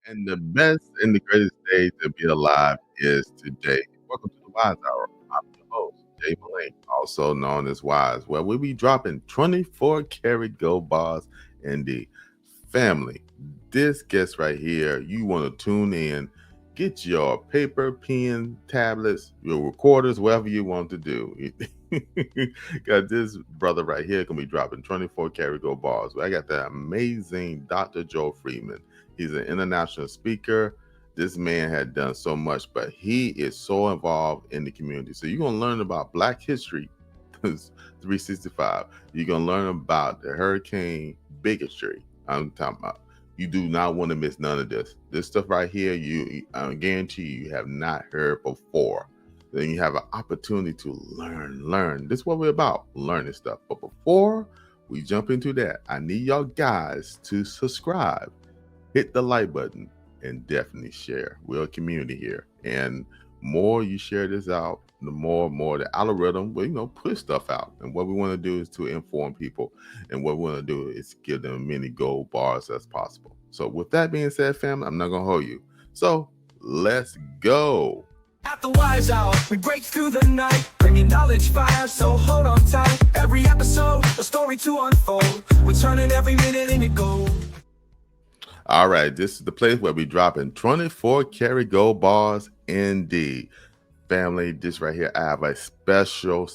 And the best and the greatest day to be alive is today. Welcome to the Wise Hour. I'm your host, Jay Malane, also known as Wise, where we'll be dropping 24 karat gold bars in the family. This guest right here, you want to tune in, get your paper, pen, tablets, your recorders, whatever you want to do. Got this brother right here gonna be dropping 24 karat gold bars. I got the amazing Dr. Joel Freeman. He's an international speaker. This man had done so much, but he is so involved in the community. So you're gonna learn about Black history 365. You're gonna learn about the hurricane bigotry. I'm talking about. You do not want to miss none of this. This stuff right here, I guarantee you have not heard before. Then you have an opportunity to learn. This is what we're about, learning stuff. But before we jump into that, I need y'all guys to subscribe, hit the like button, and definitely share. We're a community here, and more you share this out, the more the algorithm will push stuff out. And what we want to do is to inform people, and what we want to do is give them as many gold bars as possible. So with that being said, family, I'm not gonna hold you, so let's go. At the Wise Hour, we break through the night, bringing knowledge fire, so hold on tight. Every episode, a story to unfold. We're turning every minute into gold. All right, this is the place where we dropping 24 karat gold bars indeed. Family, this right here, I have a special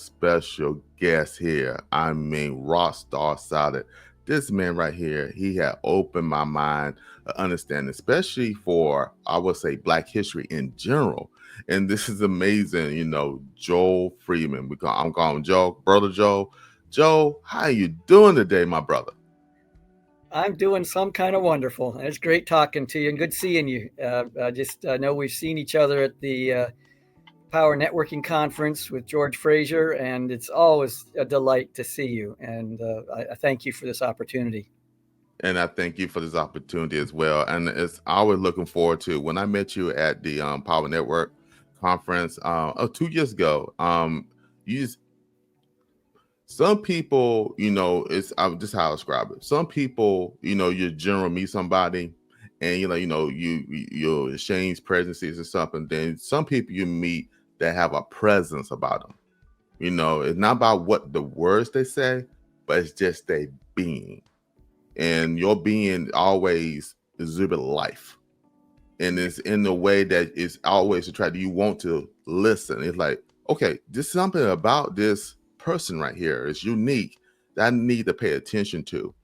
guest here. I mean, rock star solid. This man right here, he had opened my mind, understanding, especially for, I would say, Black history in general. And this is amazing, Joel Freeman. I'm calling him Joe, brother Joe. Joe, how you doing today, my brother? I'm doing some kind of wonderful. It's great talking to you and good seeing you. I just know we've seen each other at the Power Networking Conference with George Fraser, and it's always a delight to see you. And I thank you for this opportunity. And I thank you for this opportunity as well. And it's always looking forward to when I met you at the Power Network Conference 2 years ago. You just, some people, it's just how I describe it. Some people, you general meet somebody, and you exchange presences or something. Then some people you meet that have a presence about them. It's not about what the words they say, but it's just their being. And your being always exhibit life, and it's in the way that it's always to try to, you want to listen. It's like, okay, there's something about this person right here is unique that I need to pay attention to.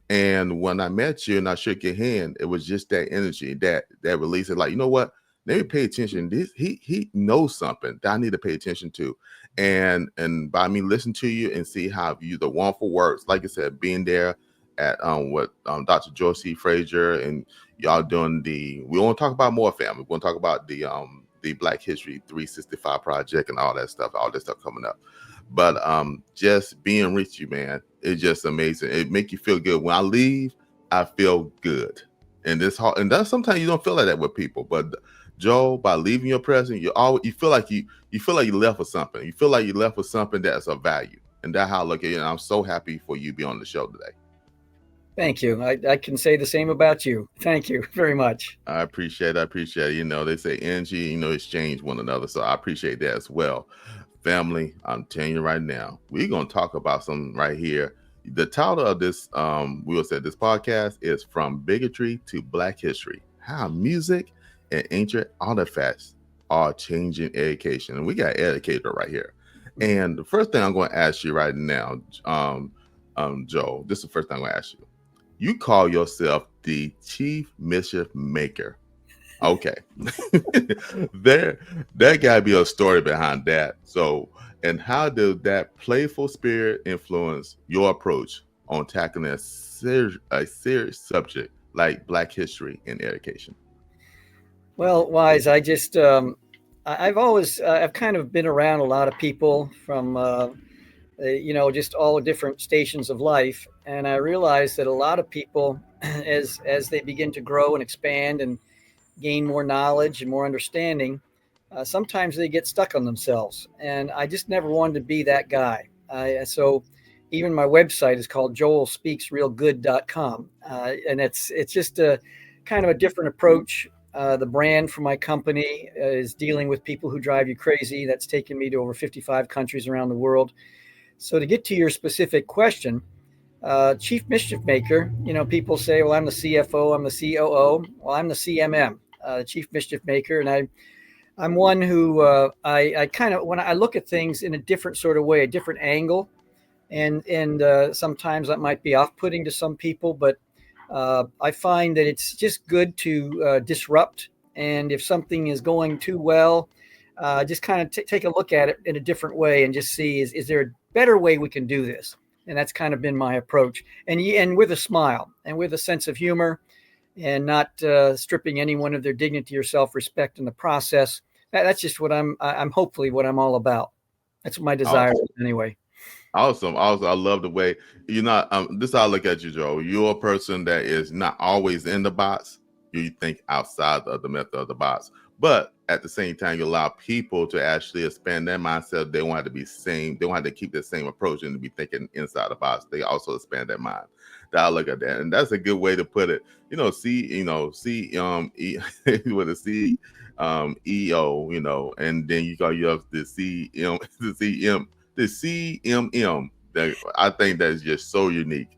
And when I met you and I shook your hand, it was just that energy, that release. It like, you know what, let me pay attention. He knows something that I need to pay attention to. And by me listening to you and see how you the wonderful works, like I said, being there at what Dr. George C. Fraser and y'all doing we want to talk about more, family. We want to talk about the Black History 365 project and all that stuff coming up. But just being with you, man, it's just amazing. It make you feel good. When I leave, I feel good. And that's sometimes you don't feel like that with people. But Joe, by leaving your presence, you feel like you left with something. You feel like you left with something that's of value. And that's how I look at it. And I'm so happy for you to be on the show today. Thank you. I can say the same about you. Thank you very much. I appreciate it. They say energy, exchange one another. So I appreciate that as well. Family, I'm telling you right now, we're going to talk about something right here. The title of this, we will say this podcast is From Bigotry to Black History, How Music and Ancient Artifacts Are Changing Education. And we got educator right here. And the first thing I'm going to ask you right now, Joe, this is the first thing I'm going to ask you. You call yourself the Chief Mischief Maker. Okay. There gotta be a story behind that. So, and how does that playful spirit influence your approach on tackling a serious subject like Black history in education? Well, Wise, I've kind of been around a lot of people from just all different stations of life. And I realized that a lot of people, as they begin to grow and expand and gain more knowledge and more understanding, sometimes they get stuck on themselves. And I just never wanted to be that guy. So even my website is called joelspeaksrealgood.com. And it's just a kind of a different approach. The brand for my company is dealing with people who drive you crazy. That's taken me to over 55 countries around the world. So to get to your specific question, Chief Mischief Maker, people say, well, I'm the CFO, I'm the COO. Well, I'm the CMM, Chief Mischief Maker. And I'm one who I kind of, when I look at things in a different sort of way, a different angle, and sometimes that might be off-putting to some people, but I find that it's just good to disrupt. And if something is going too well, just kind of take a look at it in a different way and just see, is there a better way we can do this? And that's kind of been my approach, and with a smile and with a sense of humor, and not stripping anyone of their dignity or self-respect in the process. That's just what I'm hopefully what I'm all about. That's what my desire is anyway. Awesome. Also, I love the way you're not. This is how I look at you, Joe. You're a person that is not always in the box. You think outside of the method of the box, but at the same time, you allow people to actually expand their mindset. They don't have to be same. They don't have to keep the same approach and to be thinking inside the box. They also expand their mind. That I look at that, and that's a good way to put it. With a C, EO, and then you have the CM, the CMM. That I think that's just so unique.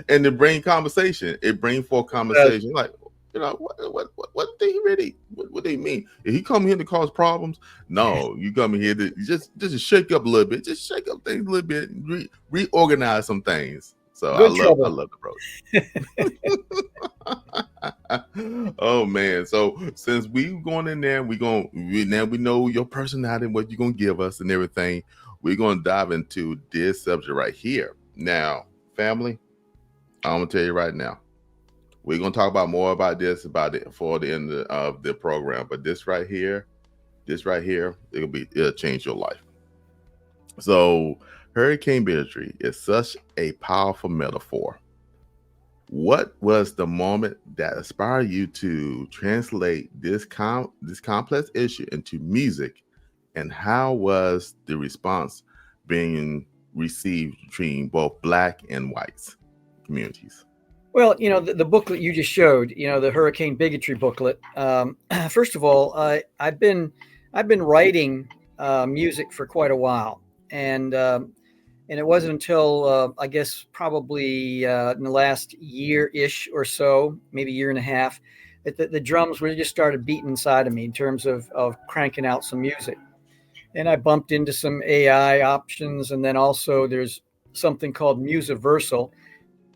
And it bring conversation. It bring forth conversation. Like, what they really, what they mean? If he come here to cause problems, no, you come here to just shake up a little bit, just shake up things a little bit, reorganize some things. So I love the approach. Oh man! So since we going in there, we know your personality, what you're gonna give us, and everything. We're gonna dive into this subject right here. Now, family, I'm gonna tell you right now. We're gonna talk about more about this for the end of the program. But this right here, it'll change your life. So, hurricane bigotry is such a powerful metaphor. What was the moment that inspired you to translate this complex issue into music, and how was the response being received between both Black and whites communities? Well, the booklet you just showed, the hurricane bigotry booklet. First of all, I've been writing music for quite a while, and it wasn't until I guess probably in the last year-ish or so, maybe year and a half, that the drums really just started beating inside of me in terms of cranking out some music. And I bumped into some AI options, and then also there's something called Musiversal,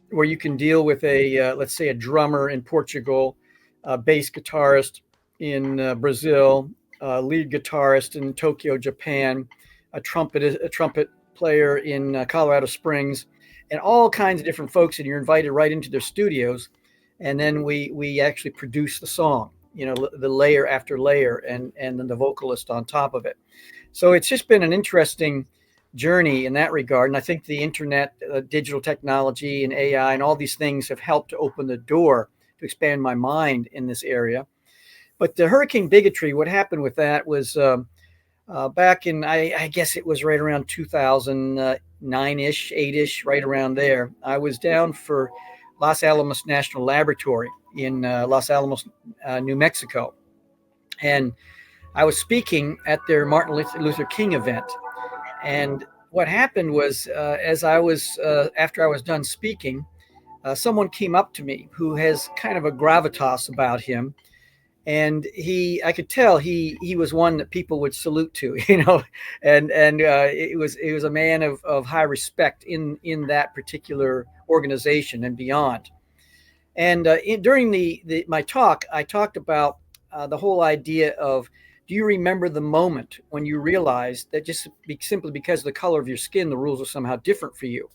where you can deal with let's say a drummer in Portugal, a bass guitarist in Brazil, a lead guitarist in Tokyo, Japan, a trumpet player in Colorado Springs, and all kinds of different folks. And you're invited right into their studios, and then we actually produce the song, the layer after layer, and then the vocalist on top of it. So it's just been an interesting journey in that regard. And I think the internet, digital technology and AI and all these things have helped to open the door to expand my mind in this area. But the hurricane bigotry, what happened with that was back in, I guess it was right around 2009-ish, 8-ish, right around there. I was down for Los Alamos National Laboratory in Los Alamos, New Mexico. And I was speaking at their Martin Luther King event. And what happened was, as I was, after I was done speaking, someone came up to me who has kind of a gravitas about him. And I could tell he was one that people would salute to, and it was a man of high respect in that particular organization and beyond. And during my talk, I talked about the whole idea of, do you remember the moment when you realized that simply because of the color of your skin, the rules are somehow different for you?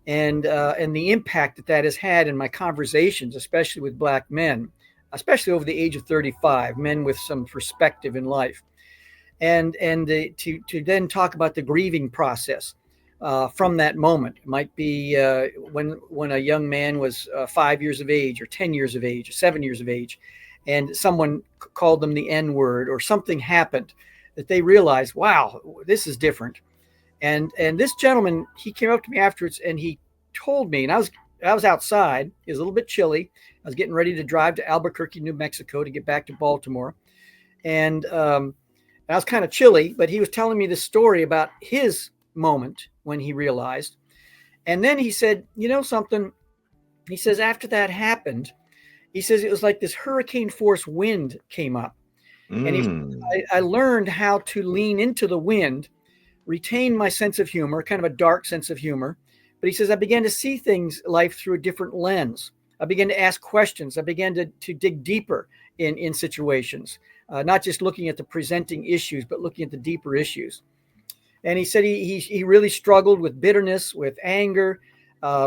And the impact that has had in my conversations, especially with Black men, especially over the age of 35, men with some perspective in life. And to then talk about the grieving process from that moment. It might be when a young man was 5 years of age, or 10 years of age, or 7 years of age, and someone called them the N-word, or something happened that they realized, wow, this is different. And this gentleman, he came up to me afterwards and he told me, and I was I was outside. It was a little bit chilly. I was getting ready to drive to Albuquerque, New Mexico, to get back to Baltimore, and I was kind of chilly. But he was telling me this story about his moment when he realized, and then he said, "You know something?" He says, "After that happened, he says it was like this hurricane force wind came up, and Mm. I learned how to lean into the wind, retain my sense of humor, kind of a dark sense of humor. But he says, I began to see things, life through a different lens. I began to ask questions. I began to dig deeper in situations, not just looking at the presenting issues, but looking at the deeper issues." And he said he really struggled with bitterness, with anger,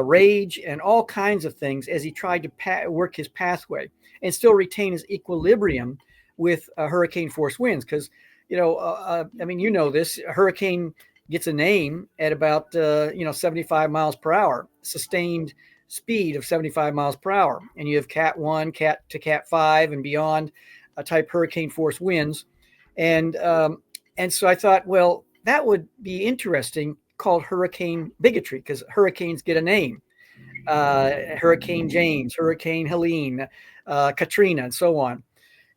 rage, and all kinds of things as he tried to work his pathway and still retain his equilibrium with hurricane force winds. Because, I mean, you know this, a hurricane gets a name at about 75 miles per hour, sustained speed of 75 miles per hour, and you have cat 1, cat to cat 5 and beyond type hurricane force winds. And so I thought, well, that would be interesting, called hurricane bigotry, because hurricanes get a name. Hurricane James, Hurricane Helene, Katrina, and so on.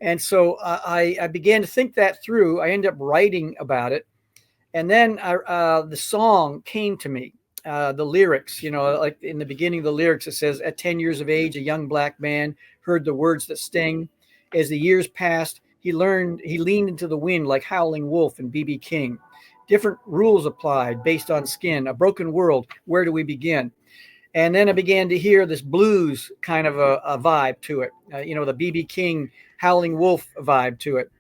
And so I began to think that through. I ended up writing about it. And then the song came to me. The lyrics, like in the beginning of the lyrics, it says, "At 10 years of age, a young black man heard the words that sting. As the years passed, he leaned into the wind like Howling Wolf and B.B. King. Different rules applied based on skin. A broken world. Where do we begin?" And then I began to hear this blues kind of a vibe to it, the B.B. King Howling Wolf vibe to it.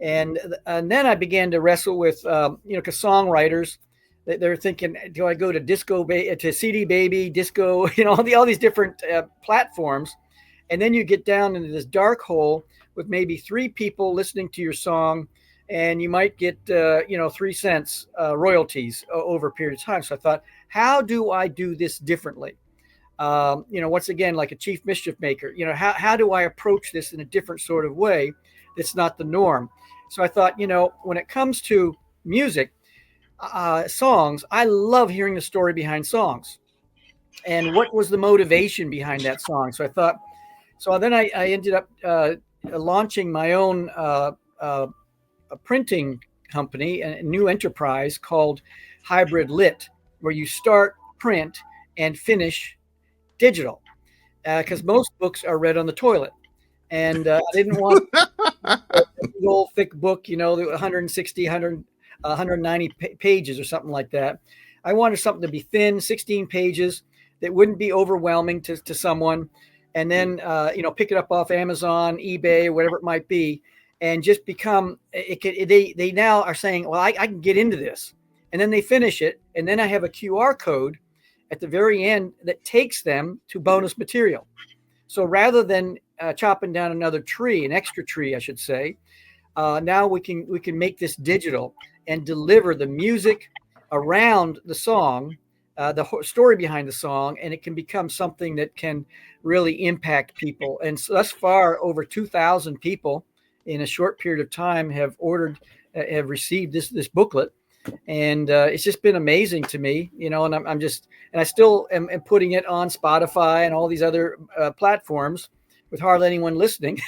And then I began to wrestle with, because songwriters, they're thinking, do I go to to CD Baby, disco, all these different platforms. And then you get down into this dark hole with maybe 3 people listening to your song, and you might get 3 cents royalties over a period of time. So I thought, how do I do this differently? Once again, like a chief mischief maker, how do I approach this in a different sort of way that's not the norm? So I thought, when it comes to music, songs, I love hearing the story behind songs and what was the motivation behind that song. So I thought, so then I ended up launching my own a printing company, a new enterprise called Hybrid Lit, where you start print and finish digital, because most books are read on the toilet. And I didn't want a big old thick book, 160, 190 pages or something like that. I wanted something to be thin, 16 pages, that wouldn't be overwhelming to someone. And then, pick it up off Amazon, eBay, whatever it might be, and just become, they now are saying, well, I can get into this. And then they finish it. And then I have a QR code at the very end that takes them to bonus material. So rather than chopping down another tree, an extra tree, I should say, now we can make this digital and deliver the music around the song, the story behind the song, and it can become something that can really impact people. And so thus far, over 2,000 people in a short period of time have received this booklet. And it's just been amazing to me, and I still am putting it on Spotify and all these other platforms with hardly anyone listening.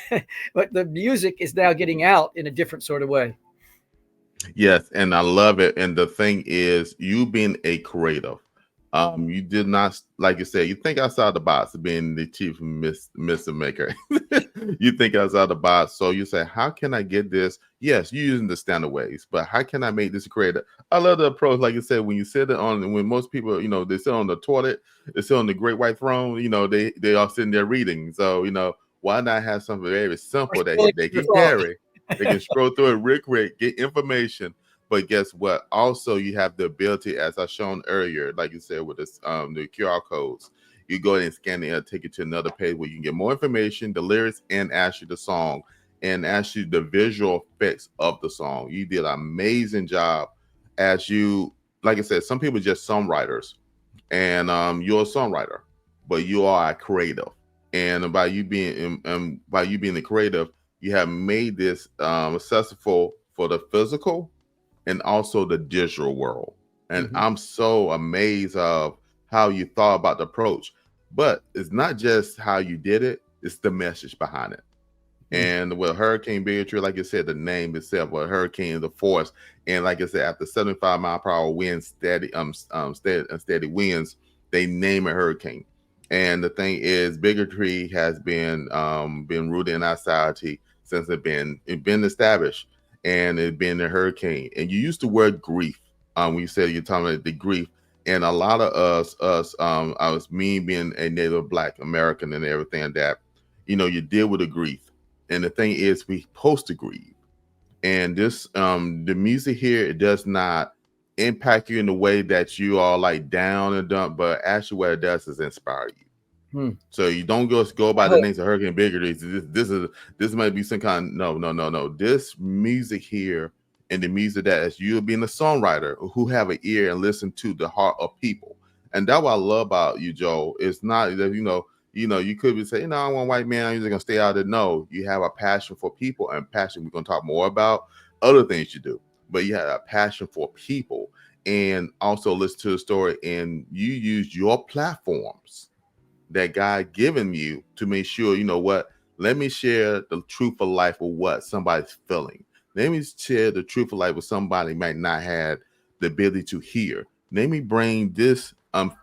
But the music is now getting out in a different sort of way. Yes, and I love it. And the thing is, you being a creative, you did not, like you said, you think outside the box, being the chief Mr. Maker. You think outside the box. So you say, how can I get this? Yes, you're using the standard ways, but how can I make this creative? I love the approach, like you said, when you sit on, when most people, they sit on the toilet, they sit on the great white throne, they are sitting there reading. So, why not have something very simple that they can carry? They can scroll through it real quick, get information. But guess what? Also, you have the ability, as I shown earlier, like you said, with this the QR codes. You go ahead and scan it, take it to another page where you can get more information, the lyrics, and actually the song, and actually the visual effects of the song. You did an amazing job. As you, like I said, some people are just songwriters, and you're a songwriter, but you are a creative. And by you being a creative, you have made this accessible for the physical and also the digital world. And I'm so amazed of how you thought about the approach. But it's not just how you did it, it's the message behind it. Mm. And with hurricane bigotry, like I said, the name itself, well, hurricane is the force. And like I said, after 75-mile-per-hour winds, steady winds, they name it hurricane. And the thing is, bigotry has been rooted in our society since it been established, and it's been a hurricane. And you used the word grief. When you said you're talking about the grief, and a lot of I was me being a Native Black American and everything that, you deal with the grief. And the thing is, we supposed to grieve. And this the music here, it does not impact you in the way that you are like down and dump, but actually what it does is inspire you. Hmm. So you don't just go I by the hope. names of hurricane bigotry. This might be some kind. No. This music here, and the music that is you being a songwriter who have an ear and listen to the heart of people. And that's what I love about you, Joel. It's not that you could be saying, no, I want white man, I'm just gonna stay out there. No, you have a passion for people, and passion we're gonna talk more about other things you do. But you have a passion for people, and also listen to the story, and you use your platforms that God given you to make sure, what, let me share the truth of life of what somebody's feeling. Let me share the truth of life with somebody might not have the ability to hear. Let me bring this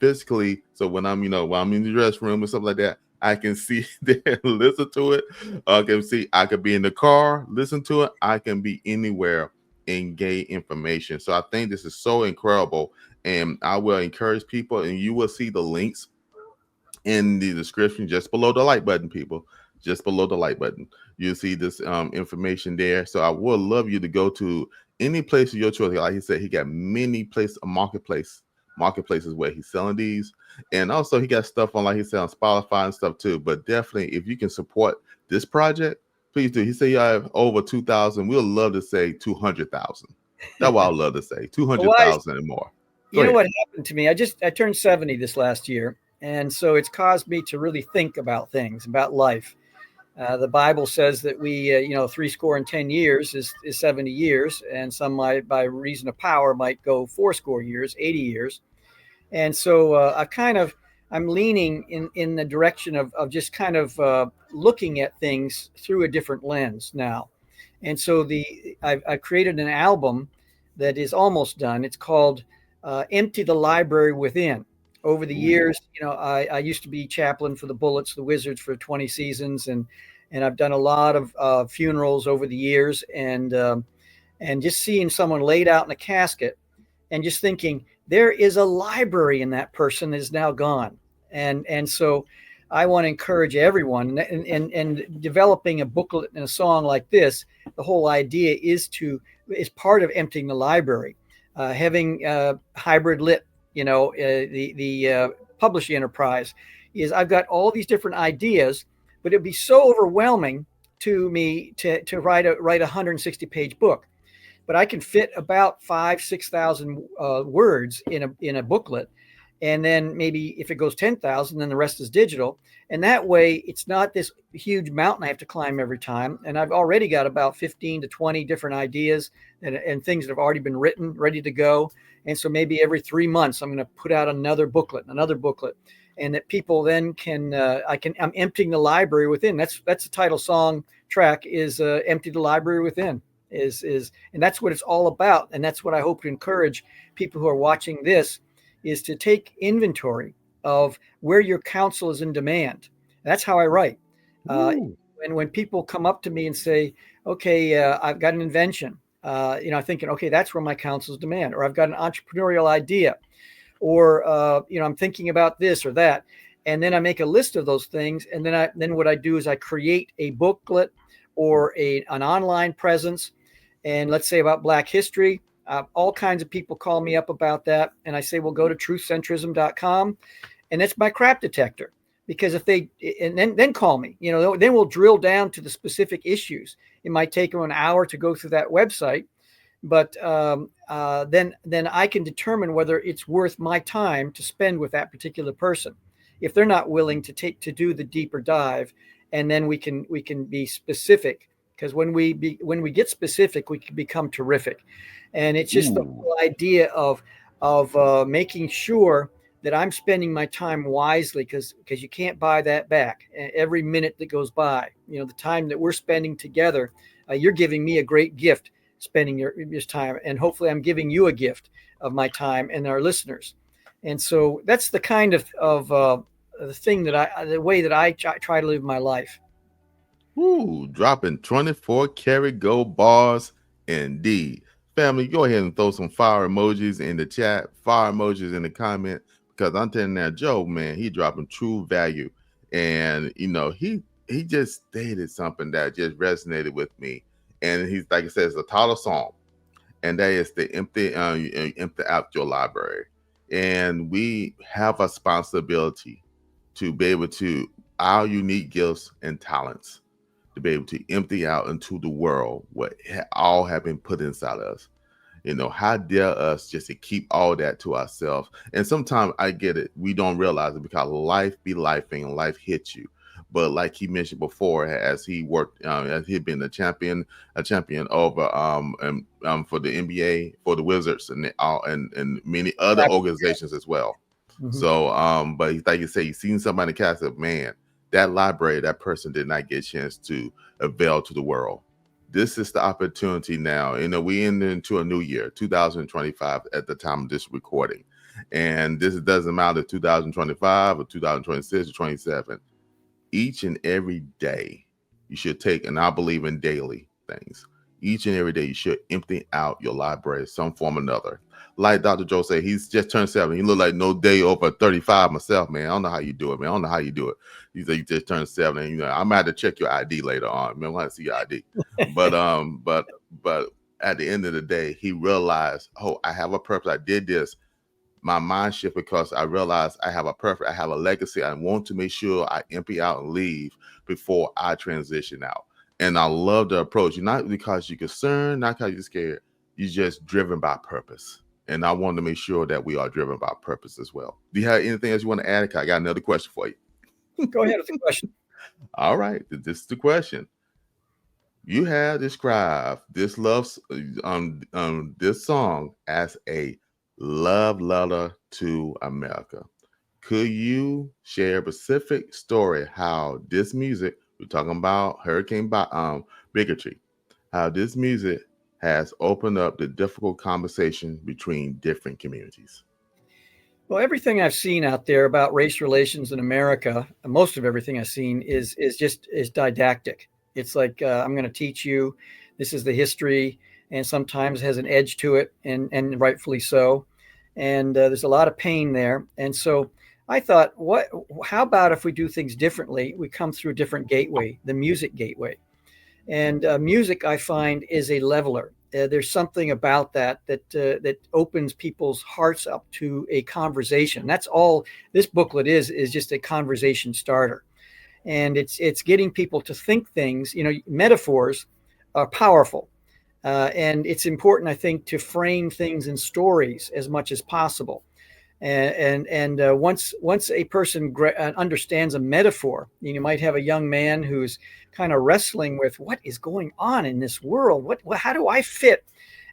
physically, so when when I'm in the restroom and stuff like that, I can see there, listen to it. I can see, I could be in the car, listen to it. I can be anywhere and gain information. So I think this is so incredible. And I will encourage people, and you will see the links in the description just below the like button, people. Just below the like button. You'll see this information there. So I would love you to go to any place of your choice. Like he said, he got many places, marketplaces where he's selling these. And also he got stuff on, like he said, on Spotify and stuff too. But definitely, if you can support this project, please do. He said you have over 2,000. We'll love to say 200,000. That's what I would love to say. Why? 200,000 and more. Go You know ahead. what happened to me? I turned 70 this last year, and so it's caused me to really think about things, about life. The Bible says that we, 70 years is 70 years, and some might, by reason of power, might go 80 years. And so I'm leaning in the direction of just kind of looking at things through a different lens now. And so I've created an album that is almost done. It's called Empty the Library Within. Over the Ooh. years, I used to be chaplain for the Bullets, the Wizards for 20 seasons, and I've done a lot of funerals over the years, and just seeing someone laid out in a casket, and just thinking there is a library in that person that is now gone, and so I want to encourage everyone, and developing a booklet and a song like this. The whole idea is part of emptying the library, having hybrid lit, the publishing enterprise is I've got all these different ideas, but it'd be so overwhelming to me to write a 160-page book. But I can fit about 5,000-6,000 words in a booklet, and then maybe if it goes 10,000, then the rest is digital. And that way, it's not this huge mountain I have to climb every time. And I've already got about 15 to 20 different ideas and things that have already been written, ready to go. And so maybe every 3 months, I'm going to put out another booklet, and that people then I'm emptying the library within. That's the title song track is Empty the Library Within. And that's what it's all about. And that's what I hope to encourage people who are watching this, is to take inventory of where your counsel is in demand. That's how I write. And when people come up to me and say, okay, I've got an invention, thinking, okay, that's where my counsel is demand, or I've got an entrepreneurial idea, or, I'm thinking about this or that. And then I make a list of those things. And then what I do is I create a booklet or an online presence. And let's say about Black history, all kinds of people call me up about that. And I say, well, go to truthcentrism.com. And that's my crap detector. Because if then call me, then we'll drill down to the specific issues. It might take them an hour to go through that website, but then I can determine whether it's worth my time to spend with that particular person. If they're not willing to do the deeper dive, and then we can be specific, because when we get specific, we can become terrific. And it's just the whole idea of making sure that I'm spending my time wisely, because you can't buy that back. Every minute that goes by, the time that we're spending together, you're giving me a great gift, spending your time, and hopefully I'm giving you a gift of my time and our listeners. And so that's the kind of the thing the way that I try to live my life. Woo, dropping 24 karat gold bars indeed. Family, go ahead and throw some fire emojis in the chat, fire emojis in the comment, because I'm telling that Joe, man, he dropping true value. And he just stated something that just resonated with me. And he's, like I said, it's a title song. And that is the empty out your library. And we have a responsibility to be able to our unique gifts and talents to be able to empty out into the world what all have been put inside us. How dare us just to keep all that to ourselves? And sometimes I get it, we don't realize it because life be lifing and life hits you. But like he mentioned before, as he worked, as he'd been a champion over for the NBA, for the Wizards, and many other organizations as well. Mm-hmm. So, but like you say, you seen somebody cast up, man, that library, that person did not get a chance to avail to the world. This is the opportunity now. We enter into a new year, 2025, at the time of this recording. And this doesn't matter 2025 or 2026 or 27. Each and every day, you should take, and I believe in daily things. Each and every day, you should empty out your library, some form or another. Like Dr. Joe said, he's just turned 7. He look like no day over 35 myself, man. I don't know how you do it, man. I don't know how you do it. He said you just turned 7, and I'm gonna have to check your ID later on. Man, I want to see your ID. but at the end of the day, he realized, oh, I have a purpose. I did this. My mind shift because I realized I have a purpose. I have a legacy. I want to make sure I empty out and leave before I transition out. And I love the approach. Not because you're concerned, not because you're scared. You're just driven by purpose. And I want to make sure that we are driven by purpose as well. Do you have anything else you want to add? I got another question for you. Go ahead with the question. All right. This is the question. You have described this this song as a love letter to America. Could you share a specific story how this music, we're talking about hurricane bigotry, how this music has opened up the difficult conversation between different communities? Well, everything I've seen out there about race relations in America, most of everything I've seen is didactic. It's like, I'm going to teach you, this is the history, and sometimes has an edge to it, and rightfully so. And there's a lot of pain there. And so I thought, how about if we do things differently? We come through a different gateway, the music gateway. And music, I find, is a leveler. There's something about that opens people's hearts up to a conversation. That's all this booklet is just a conversation starter. And it's getting people to think things. Metaphors are powerful. And it's important, I think, to frame things in stories as much as possible. And once a person understands a metaphor, you might have a young man who's kind of wrestling with what is going on in this world. How do I fit?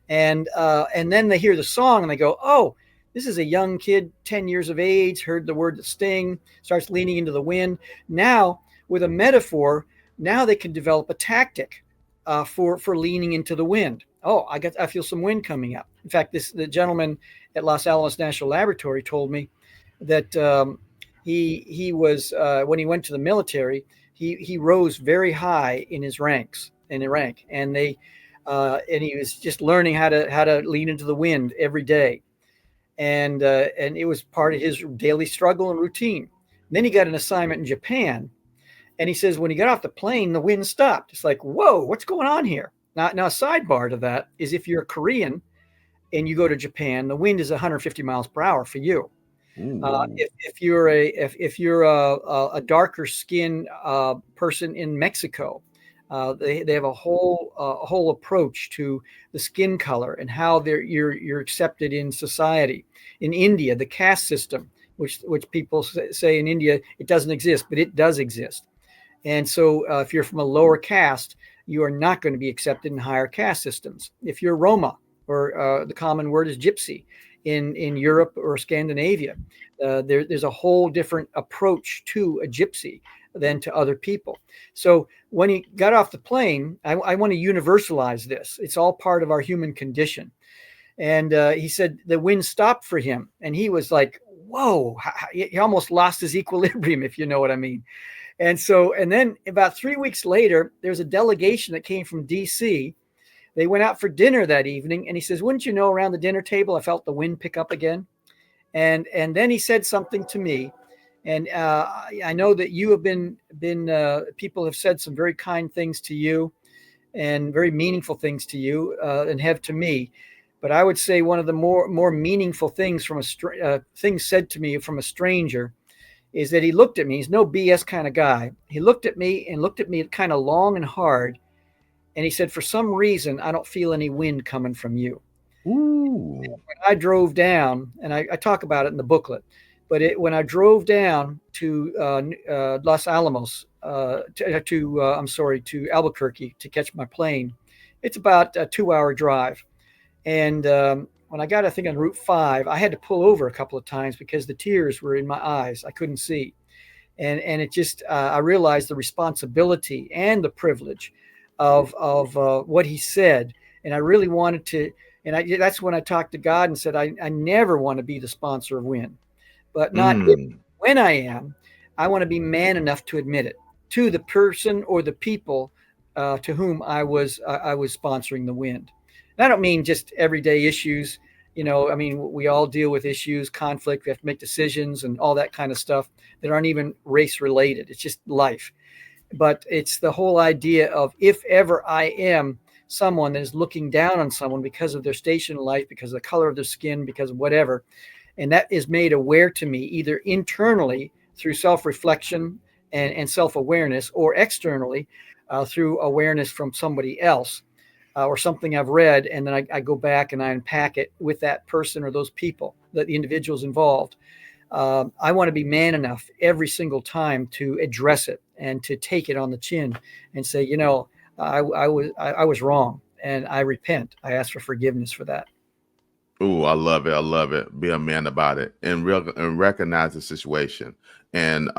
And then they hear the song and they go, oh, this is a young kid, 10 years of age, heard the word sting, starts leaning into the wind. Now, with a metaphor, now they can develop a tactic for leaning into the wind. Oh, I feel some wind coming up. In fact, the gentleman at Los Alamos National Laboratory told me that he was when he went to the military, he rose very high in his ranks and he was just learning how to lean into the wind every day, and it was part of his daily struggle and routine. And then he got an assignment in Japan. And he says, when he got off the plane, the wind stopped. It's like, whoa, what's going on here? Now, a sidebar to that is if you're a Korean and you go to Japan, the wind is 150 miles per hour for you. If you're a darker skinned person in Mexico, they have a whole approach to the skin color and how you're accepted in society. In India, the caste system, which people say in India it doesn't exist, but it does exist. And so if you're from a lower caste, you are not going to be accepted in higher caste systems. If you're Roma, or the common word is gypsy in Europe or Scandinavia, there's a whole different approach to a gypsy than to other people. So when he got off the plane, I want to universalize this. It's all part of our human condition. And he said the wind stopped for him. And he was like, whoa, he almost lost his equilibrium, if you know what I mean. And then about 3 weeks later, there's a delegation that came from DC. They went out for dinner that evening. And he says, wouldn't you know, around the dinner table, I felt the wind pick up again. And then he said something to me. And I know that you have been people have said some very kind things to you and very meaningful things to you and have to me. But I would say one of the more meaningful things from things said to me from a stranger is that he looked at me. He's no BS kind of guy. He looked at me kind of long and hard. And he said, for some reason, I don't feel any wind coming from you. Ooh. When I drove down, and I talk about it in the booklet, but when I drove down to Los Alamos, to Albuquerque to catch my plane, it's about a 2-hour drive. And when I got, I think, on Route 5, I had to pull over a couple of times because the tears were in my eyes. I couldn't see. And it just, I realized the responsibility and the privilege of what he said. And I really wanted to, and that's when I talked to God and said, I never want to be the sponsor of wind, but not when I am. I want to be man enough to admit it to the person or the people to whom I was sponsoring the wind. And I don't mean just everyday issues. You know, I mean, we all deal with issues, conflict. We have to make decisions and all that kind of stuff that aren't even race related. It's just life. But it's the whole idea of, if ever I am someone that is looking down on someone because of their station in life, because of the color of their skin, because of whatever, and that is made aware to me either internally through self-reflection and self-awareness, or externally through awareness from somebody else or something I've read, and then I go back and I unpack it with that person or those people, the individuals involved. I want to be man enough every single time to address it and to take it on the chin and say, you know, I was wrong and I repent. I ask for forgiveness for that. Ooh, I love it. I love it. Be a man about it and recognize the situation. And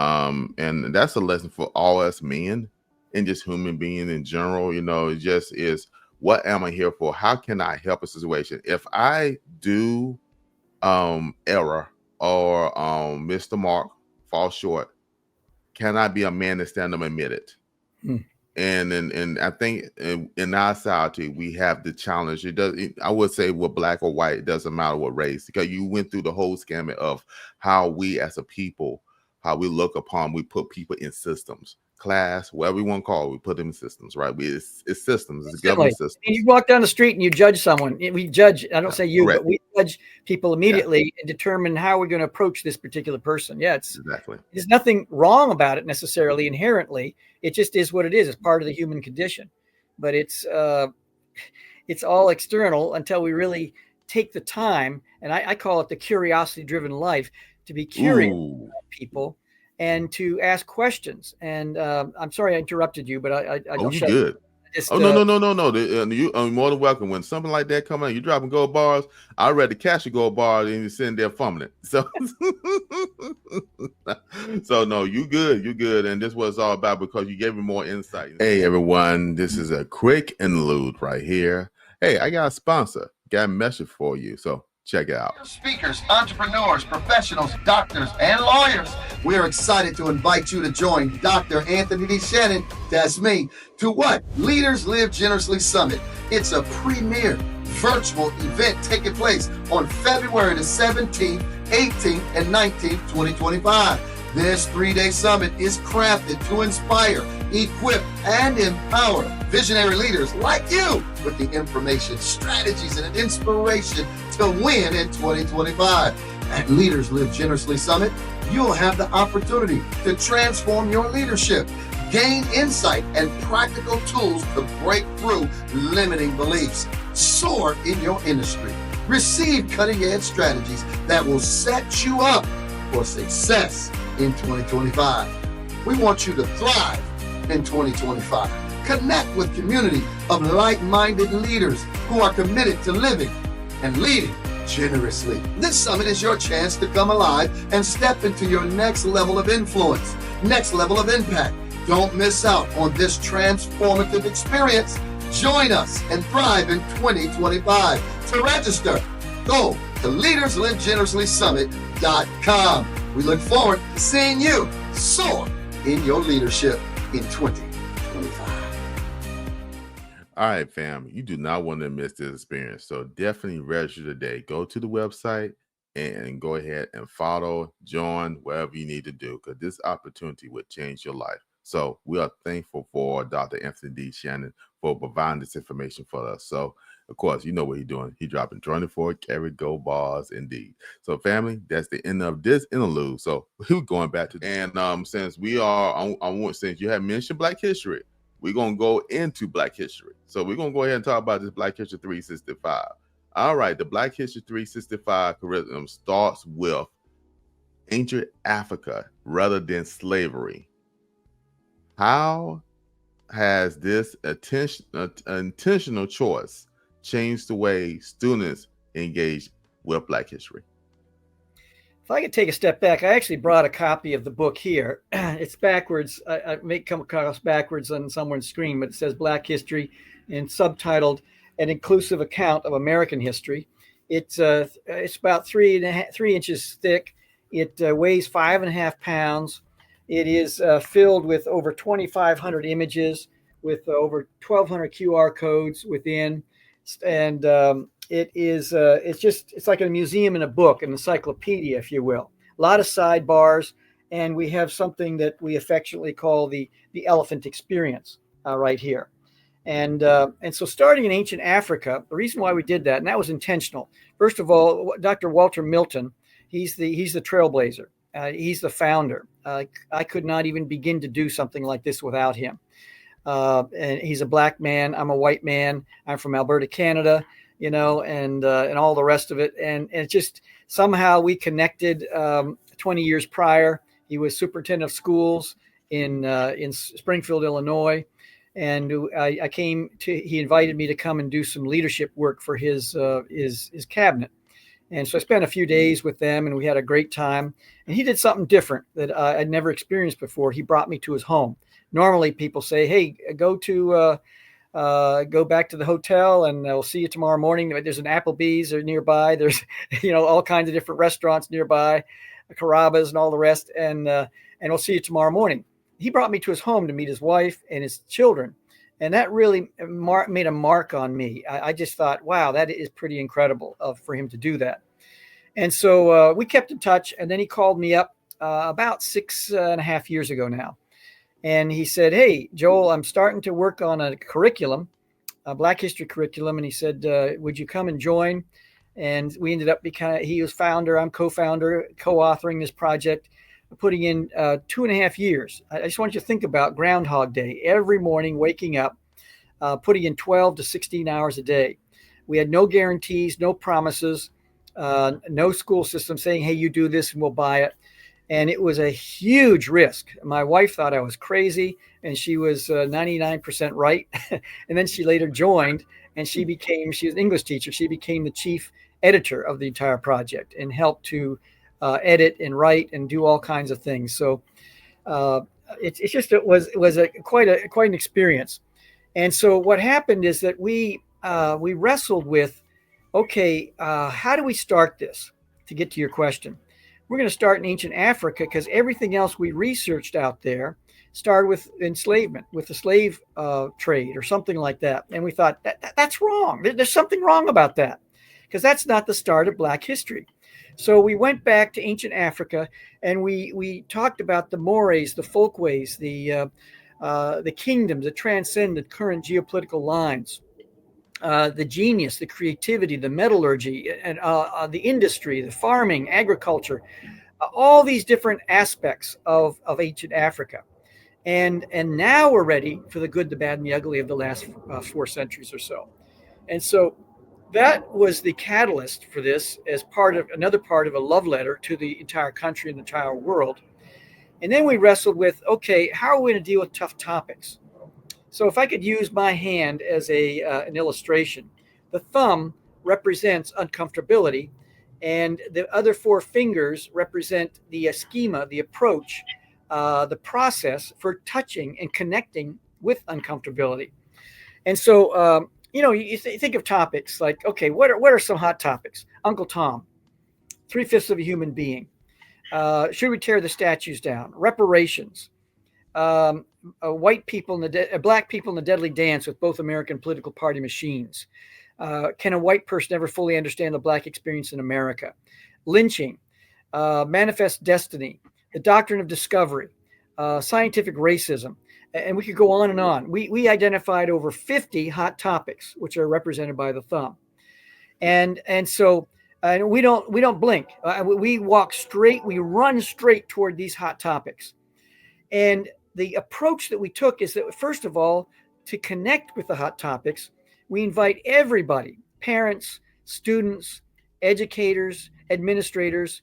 that's a lesson for all us men and just human beings in general. You know, it just is, what am I here for? How can I help a situation? If I do error or miss the mark, fall short, can I be a man to stand up and admit it? And I think in our society, we have the challenge. I would say, with black or white, it doesn't matter what race, because you went through the whole gamut of how we as a people, how we look upon, we put people in systems, class, whatever we want to call it, we put them in systems, right? It's systems, it's government systems. You walk down the street and you judge someone. We judge, I don't say you, correct, but we judge people immediately and determine how we're going to approach this particular person. Yeah, exactly. There's nothing wrong about it necessarily inherently. It just is what it is. It's part of the human condition. But it's all external until we really take the time, and I call it the curiosity-driven life, to be curious about people and to ask questions. And I'm sorry I interrupted you, but I you good. No. You're more than welcome. When something like that comes out, you dropping gold bars, I'd rather catch a gold bar than you sitting there fumbling. So, so no, you good. And this was all about, because you gave me more insight. Hey, everyone, this is a quick interlude right here. Hey, I got a sponsor, got a message for you. So check it out. Speakers, entrepreneurs, professionals, doctors, and lawyers. We are excited to invite you to join Dr. Anthony D. Shannon, that's me, to what? Leaders Live Generously Summit. It's a premier virtual event taking place on February the 17th, 18th, and 19th, 2025. This 3-day summit is crafted to inspire, equip, and empower visionary leaders like you with the information, strategies, and inspiration to win in 2025. At Leaders Live Generously Summit, you'll have the opportunity to transform your leadership, gain insight and practical tools to break through limiting beliefs, soar in your industry, receive cutting-edge strategies that will set you up for success in 2025. We want you to thrive in 2025. Connect with community of like-minded leaders who are committed to living and leading generously. This summit is your chance to come alive and step into your next level of influence, next level of impact. Don't miss out on this transformative experience. Join us and thrive in 2025. To register, go to leaderslivegenerouslysummit.com. We look forward to seeing you soar in your leadership in 2025. All right, fam, you do not want to miss this experience. So definitely register today. Go to the website and go ahead and follow, join, whatever you need to do, because this opportunity would change your life. So we are thankful for Dr. Anthony D. Shannon for providing this information for us. So, of course, you know what he's doing. He's dropping 24 karat gold bars indeed. So, family, that's the end of this interlude. So we're going back to, and since we are, since you have mentioned Black history, we're going to go into Black history. So we're going to go ahead and talk about this Black History 365. All right, the Black History 365 curriculum starts with ancient Africa rather than slavery. How has this intentional choice changed the way students engage with Black history? If I could take a step back, I actually brought a copy of the book here. It's backwards. I may come across backwards on someone's screen, but it says Black History and subtitled An Inclusive Account of American History. It's about 3 inches thick. It weighs 5.5 pounds. It is filled with over 2,500 images with over 1,200 QR codes within. And it's like a museum in a book, an encyclopedia, if you will. A lot of sidebars, and we have something that we affectionately call the elephant experience right here. And so starting in ancient Africa, the reason why we did that, and that was intentional. First of all, Dr. Walter Milton, he's the trailblazer. He's the founder. I could not even begin to do something like this without him. And he's a Black man. I'm a white man. I'm from Alberta, Canada, and all the rest of it. And it just somehow we connected 20 years prior. He was superintendent of schools in Springfield, Illinois. And he invited me to come and do some leadership work for his cabinet. And so I spent a few days with them, and we had a great time. And he did something different that I'd never experienced before. He brought me to his home. Normally, people say, "Hey, go back to the hotel, and we'll see you tomorrow morning." There's an Applebee's or nearby. There's, all kinds of different restaurants nearby, Carrabba's and all the rest, and we'll see you tomorrow morning. He brought me to his home to meet his wife and his children, and that really made a mark on me. I just thought, wow, that is pretty incredible for him to do that. And so we kept in touch, and then he called me up about 6.5 years ago now. And he said, "Hey, Joel, I'm starting to work on a curriculum, a Black history curriculum." And he said, "Would you come and join?" And we ended up he was founder, I'm co-founder, co-authoring this project, putting in 2.5 years. I just want you to think about Groundhog Day, every morning waking up, putting in 12 to 16 hours a day. We had no guarantees, no promises, no school system saying, "Hey, you do this and we'll buy it." And it was a huge risk. My wife thought I was crazy, and she was 99% right. And then she later joined, and she was an English teacher. She became the chief editor of the entire project and helped to edit and write and do all kinds of things. So it was quite an experience. And so what happened is that we wrestled with, okay, how do we start this? To get to your question, we're going to start in ancient Africa because everything else we researched out there started with enslavement, with the slave trade or something like that. And we thought that's wrong. There's something wrong about that because that's not the start of Black history. So we went back to ancient Africa, and we talked about the mores, the folkways, the kingdoms that transcend the current geopolitical lines, the genius, the creativity, the metallurgy, and the industry, the farming, agriculture, all these different aspects of ancient Africa. And now we're ready for the good, the bad, and the ugly of the last 4 centuries or so. And so that was the catalyst for this as another part of a love letter to the entire country and the entire world. And then we wrestled with, okay, how are we going to deal with tough topics? So if I could use my hand as an illustration, the thumb represents uncomfortability, and the other four fingers represent the schema, the approach, the process for touching and connecting with uncomfortability. And so, you think of topics like, okay, what are some hot topics? Uncle Tom, 3/5 of a human being. Should we tear the statues down? Reparations. White people in black people in the deadly dance with both American political party machines. Can a white person ever fully understand the black experience in America? Lynching, manifest destiny, the doctrine of discovery, scientific racism, and we could go on and on. We identified over 50 hot topics, which are represented by the thumb, and so we don't blink. We walk straight. We run straight toward these hot topics, and the approach that we took is that, first of all, to connect with the hot topics, we invite everybody, parents, students, educators, administrators,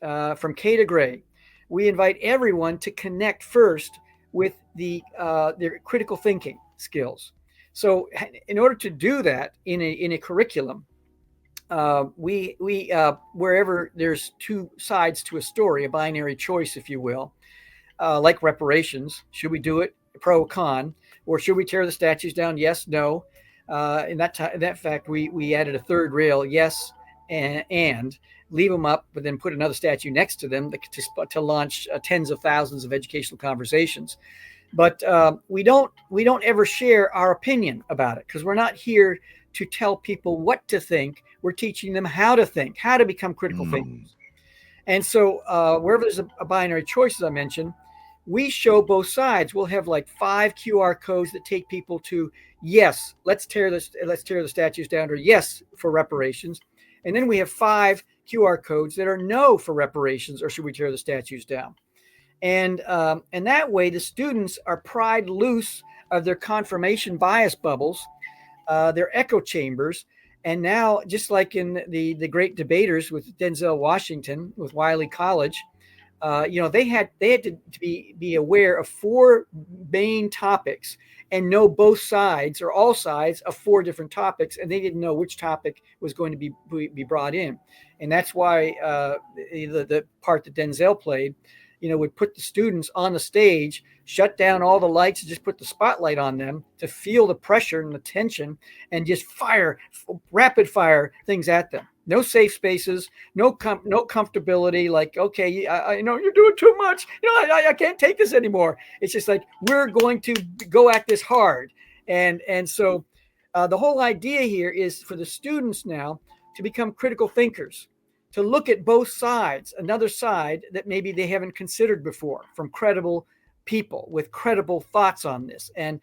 from K to Gray. We invite everyone to connect first with their critical thinking skills. So in order to do that in a curriculum, we wherever there's two sides to a story, a binary choice, if you will, like reparations, should we do it, pro, con, or should we tear the statues down? Yes, no. In that fact, we added a third rail, yes, and leave them up, but then put another statue next to them to launch tens of thousands of educational conversations. But we don't ever share our opinion about it, because we're not here to tell people what to think. We're teaching them how to think, how to become critical thinkers. And so wherever there's a binary choice, as I mentioned, we show both sides. We'll have like 5 QR codes that take people to yes, let's tear the statues down, or yes for reparations. And then we have 5 QR codes that are no for reparations, or should we tear the statues down? And that way the students are pried loose of their confirmation bias bubbles, their echo chambers. And now, just like in the great debaters with Denzel Washington with Wiley College, they had to be aware of 4 main topics and know both sides or all sides of 4 different topics, and they didn't know which topic was going to be brought in. And that's why the part that Denzel played, would put the students on the stage, shut down all the lights, and just put the spotlight on them to feel the pressure and the tension, and just rapid fire things at them. No safe spaces, no comfortability. Like, okay, you're doing too much. I can't take this anymore. It's just like, we're going to go at this hard. And so the whole idea here is for the students now to become critical thinkers, to look at both sides, another side that maybe they haven't considered before, from credible people with credible thoughts on this, and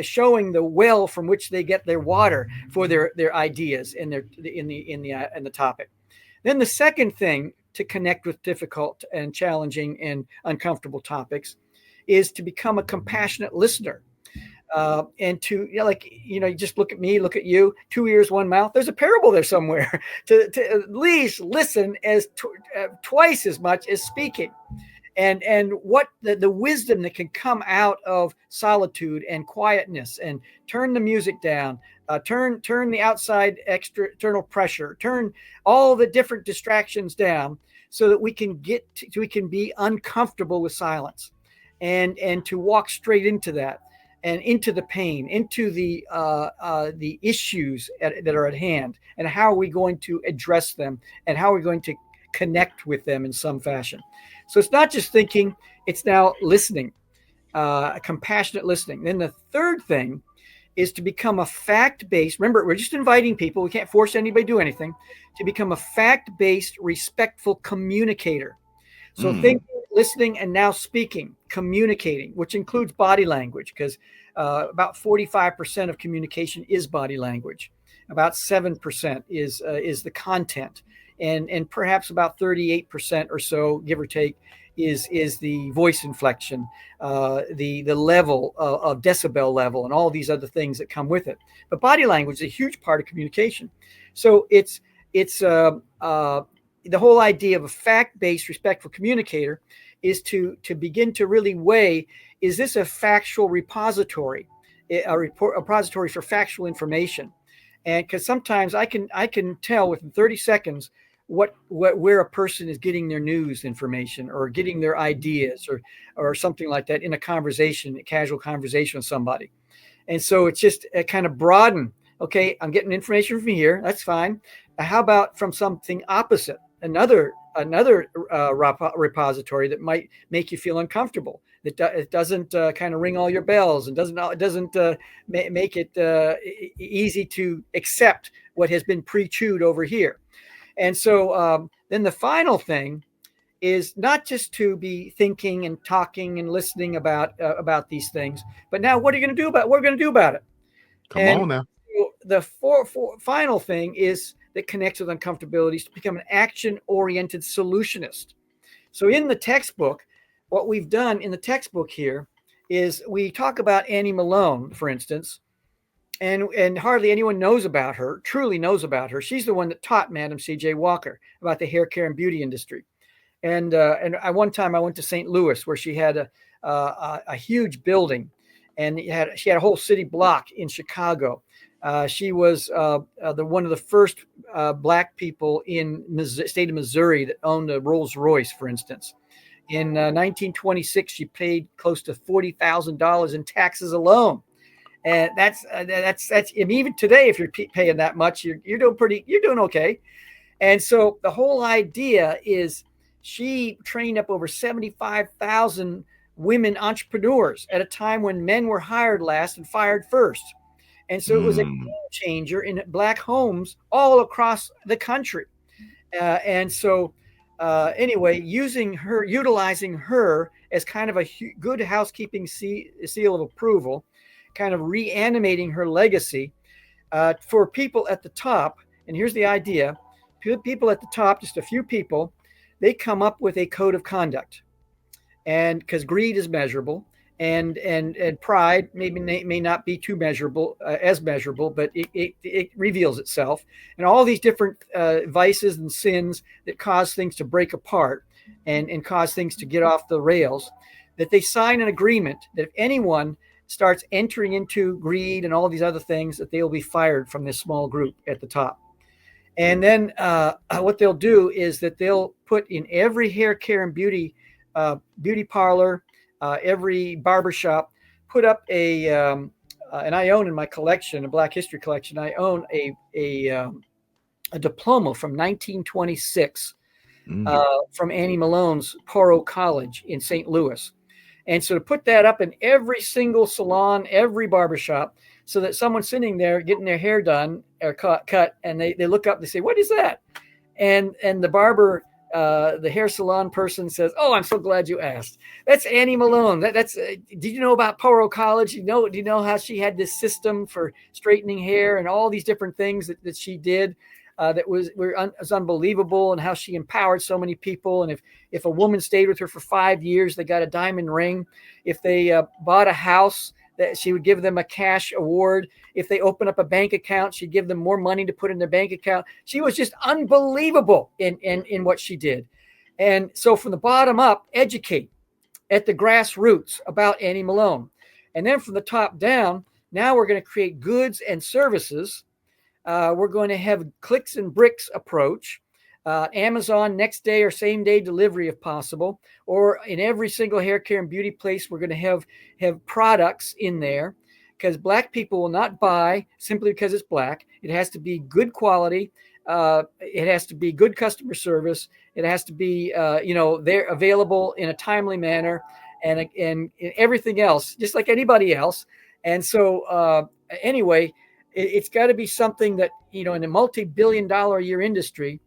showing the well from which they get their water for their ideas in the topic. Then the second thing to connect with difficult and challenging and uncomfortable topics is to become a compassionate listener. And to, just look at me, look at you, 2 ears, 1 mouth. There's a parable there somewhere to at least listen as twice as much as speaking. And what the wisdom that can come out of solitude and quietness, and turn the music down, turn the outside external pressure, turn all the different distractions down, so that we can be uncomfortable with silence, and to walk straight into that, and into the pain, into the issues that are at hand, and how are we going to address them, and how are we going to connect with them in some fashion. So it's not just thinking, it's now listening, compassionate listening. Then the third thing is to become a fact-based, remember, we're just inviting people, we can't force anybody to do anything, to become a fact-based, respectful communicator. So thinking, listening, and now speaking, communicating, which includes body language, because about 45% of communication is body language. About 7% is the content. And perhaps about 38% or so, give or take, is the voice inflection, the level of decibel level, and all these other things that come with it. But body language is a huge part of communication. So it's the whole idea of a fact-based, respectful communicator is to begin to really weigh, is this a factual repository, a repository for factual information? And because sometimes I can tell within 30 seconds where a person is getting their news information or getting their ideas or something like that in a conversation, a casual conversation with somebody. And so it's just a kind of broaden. Okay, I'm getting information from here. That's fine. How about from something opposite? Another repository that might make you feel uncomfortable. That it doesn't kind of ring all your bells and doesn't make it easy to accept what has been pre-chewed over here. And so then the final thing is not just to be thinking and talking and listening about these things, but now what are you going to do about? What we're going to do about it? Come And on now. the final thing is that connects with uncomfortabilities to become an action-oriented solutionist. So in the textbook, what we've done in the textbook here is we talk about Annie Malone, for instance, and hardly anyone knows about her, truly knows about her. She's the one that taught Madam C.J. Walker about the hair care and beauty industry. And one time I went to St. Louis where she had a huge building, and she had a whole city block in Chicago. She was one of the first black people in the state of Missouri that owned a Rolls Royce, for instance. In 1926, she paid close to $40,000 in taxes alone. And that's I mean, even today, if you're paying that much, you're doing okay. And so the whole idea is she trained up over 75,000 women entrepreneurs at a time when men were hired last and fired first. And so it was a game changer in black homes all across the country. And so anyway, utilizing her as kind of a good housekeeping seal of approval, kind of reanimating her legacy for people at the top. And here's the idea. People at the top, just a few people, they come up with a code of conduct. And because greed is measurable, and pride may not be too measurable, but it reveals itself. And all these different vices and sins that cause things to break apart and cause things to get off the rails, that they sign an agreement that if anyone starts entering into greed and all these other things, that they will be fired from this small group at the top. And then what they'll do is that they'll put in every hair care and beauty parlor, every barbershop, put up and I own in my collection, a Black History collection, I own a diploma from 1926 from Annie Malone's Poro College in St. Louis. And so to put that up in every single salon, every barbershop, so that someone sitting there getting their hair done or cut, and they look up and they say, "What is that?" And the barber, the hair salon person says, "Oh, I'm so glad you asked. That's Annie Malone. That's. Did you know about Poro College? Do you know how she had this system for straightening hair and all these different things that she did?" That was unbelievable, and how she empowered so many people. And if a woman stayed with her for 5 years, they got a diamond ring. If they bought a house, that she would give them a cash award. If they opened up a bank account, she'd give them more money to put in their bank account. She was just unbelievable in what she did. And so from the bottom up, educate at the grassroots about Annie Malone. And then from the top down, now we're going to create goods and services. We're going to have clicks and bricks approach, Amazon next day or same day delivery if possible, or in every single hair care and beauty place, we're going to have products in there, because Black people will not buy simply because it's Black. It has to be good quality. It has to be good customer service. It has to be, they're available in a timely manner, and everything else, just like anybody else. And so anyway, it's got to be something that, in a multi-billion-dollar a year industry,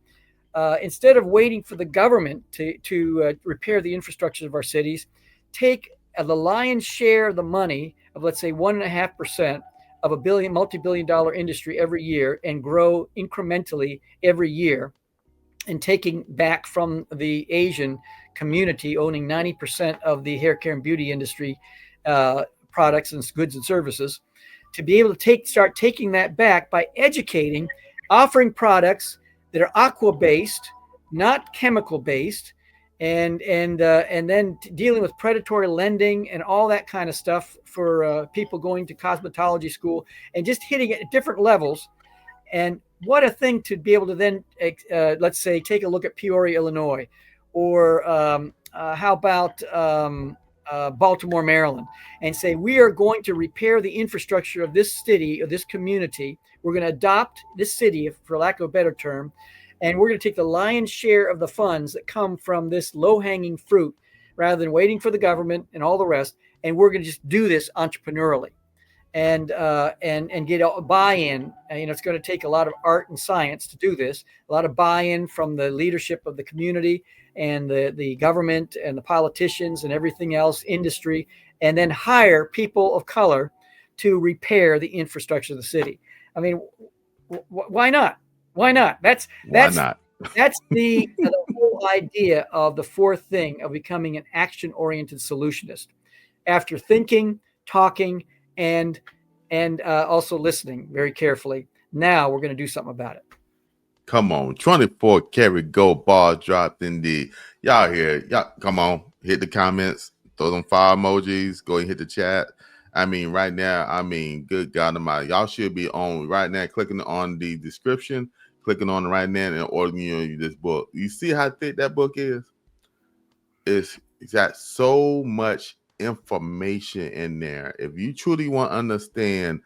instead of waiting for the government to repair the infrastructure of our cities, take the lion's share of the money of, let's say, 1.5% of a multi-billion-dollar industry every year, and grow incrementally every year, and taking back from the Asian community owning 90% of the hair care and beauty industry products and goods and services, to be able to start taking that back by educating, offering products that are aqua-based, not chemical-based, and then dealing with predatory lending and all that kind of stuff for people going to cosmetology school, and just hitting it at different levels. And what a thing to be able to then, let's say, take a look at Peoria, Illinois, or how about Baltimore, Maryland, and say, we are going to repair the infrastructure of this city, of this community. We're going to adopt this city, for lack of a better term, and we're going to take the lion's share of the funds that come from this low-hanging fruit rather than waiting for the government and all the rest. And we're going to just do this entrepreneurially and get buy-in. It's going to take a lot of art and science to do this, a lot of buy-in from the leadership of the community and the government and the politicians and everything else, industry, and then hire people of color to repair the infrastructure of the city. I mean, why not? Why not? That's not? That's the whole idea of the fourth thing of becoming an action-oriented solutionist. After thinking, talking, and also listening very carefully, now we're going to do something about it. Come on, 24 karat gold ball dropped in the y'all here. Y'all come on, hit the comments, throw them fire emojis, go and hit the chat. I mean, right now, I mean, good God Almighty, y'all should be on right now, clicking on the description, clicking on it right now, and ordering this book. You see how thick that book is? It's got so much information in there. If you truly want to understand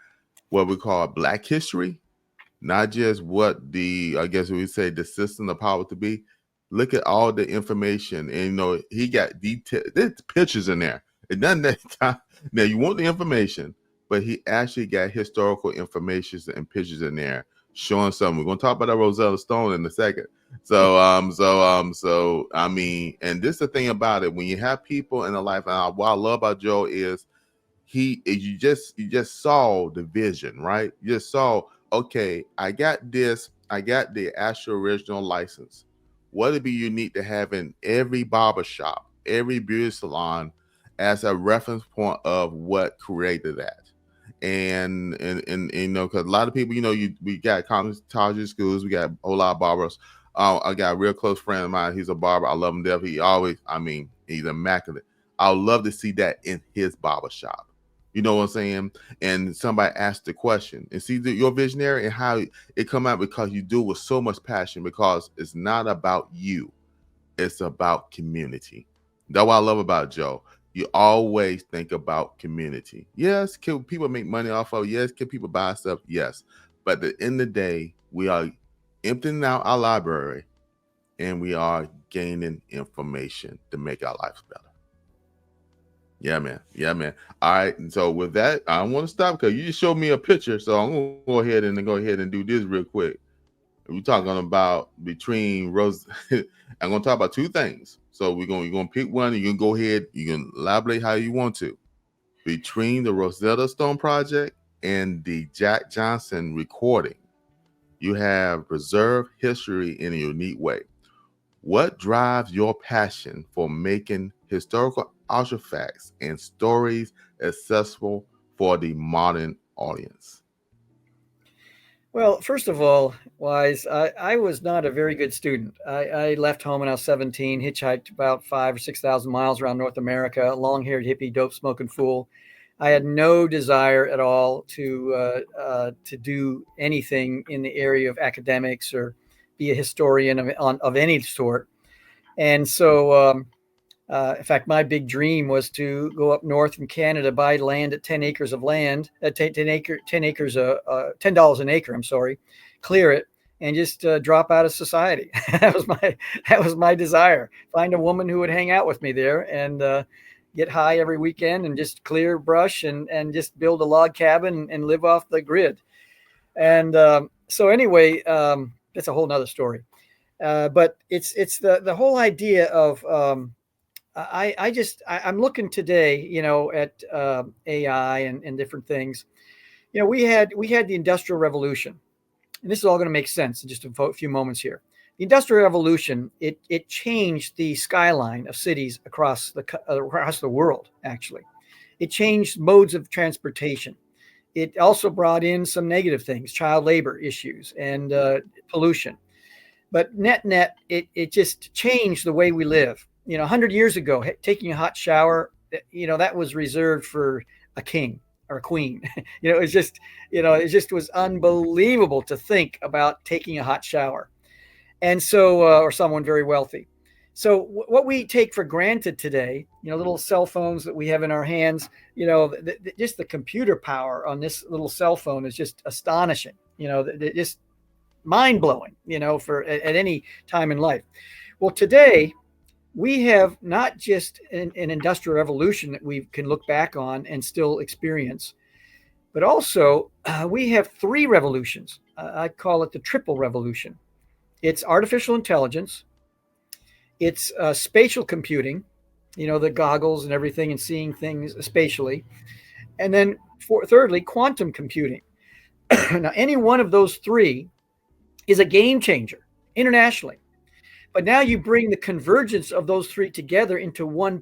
what we call Black history, not just what I guess we say the system of power to be. Look at all the information, and he got detail. There's pictures in there. It doesn't that time. Now you want the information, but he actually got historical information and pictures in there showing something. We're gonna talk about that Rosetta Stone in a second. So I mean, and this is the thing about it. When you have people in the life, and what I love about Joe is you just saw the vision, right? You just saw, okay, I got this, I got the actual original license. What would be unique to have in every barber shop, every beauty salon as a reference point of what created that? And because a lot of people, we got cosmetology schools, we got a whole lot of barbers. I got a real close friend of mine. He's a barber. I love him to death. He's immaculate. I would love to see that in his barber shop. You know what I'm saying? And somebody asked the question, and see your visionary and how it come out, because you do with so much passion, because it's not about you. It's about community. That's what I love about Joe. You always think about community. Yes, can people make money off of? Yes, can people buy stuff? Yes. But at the end of the day, we are emptying out our library and we are gaining information to make our lives better. Yeah, man. All right. And so with that, I don't want to stop because you just showed me a picture. So I'm going to go ahead and do this real quick. We're talking about between Rose. I'm going to talk about two things. So you're going to pick one, and you can go ahead. You can elaborate how you want to. Between the Rosetta Stone project and the Jack Johnson recording, you have preserved history in a unique way. What drives your passion for making historical artifacts and stories accessible for the modern audience? Well, first of all, Wise, I was not a very good student. I left home when I was 17, hitchhiked about 5,000 or 6,000 miles around North America, long-haired hippie, dope-smoking fool. I had no desire at all to do anything in the area of academics or be a historian of any sort. And so, in fact, my big dream was to go up north from Canada, buy land at 10 acres of land, $10 an acre, clear it, and just drop out of society. That was my desire. Find a woman who would hang out with me there and get high every weekend and just clear brush and just build a log cabin and live off the grid. And so anyway, that's a whole nother story. But it's the whole idea of I'm looking today, at AI and different things. We had the Industrial Revolution, and this is all going to make sense in just a few moments here. The Industrial Revolution, it changed the skyline of cities across the world. Actually, it changed modes of transportation. It also brought in some negative things, child labor issues and pollution. But net, it just changed the way we live. 100 years ago, taking a hot shower, that was reserved for a king or a queen. It just was unbelievable to think about taking a hot shower. And so, or someone very wealthy. So what we take for granted today, little cell phones that we have in our hands, just the computer power on this little cell phone is just astonishing. Just mind blowing. For at any time in life. Well, today we have not just an industrial revolution that we can look back on and still experience, but also we have three revolutions. I call it the triple revolution. It's artificial intelligence. It's spatial computing, the goggles and everything and seeing things spatially. And then thirdly, quantum computing. Now, any one of those three is a game changer internationally. But now you bring the convergence of those three together into one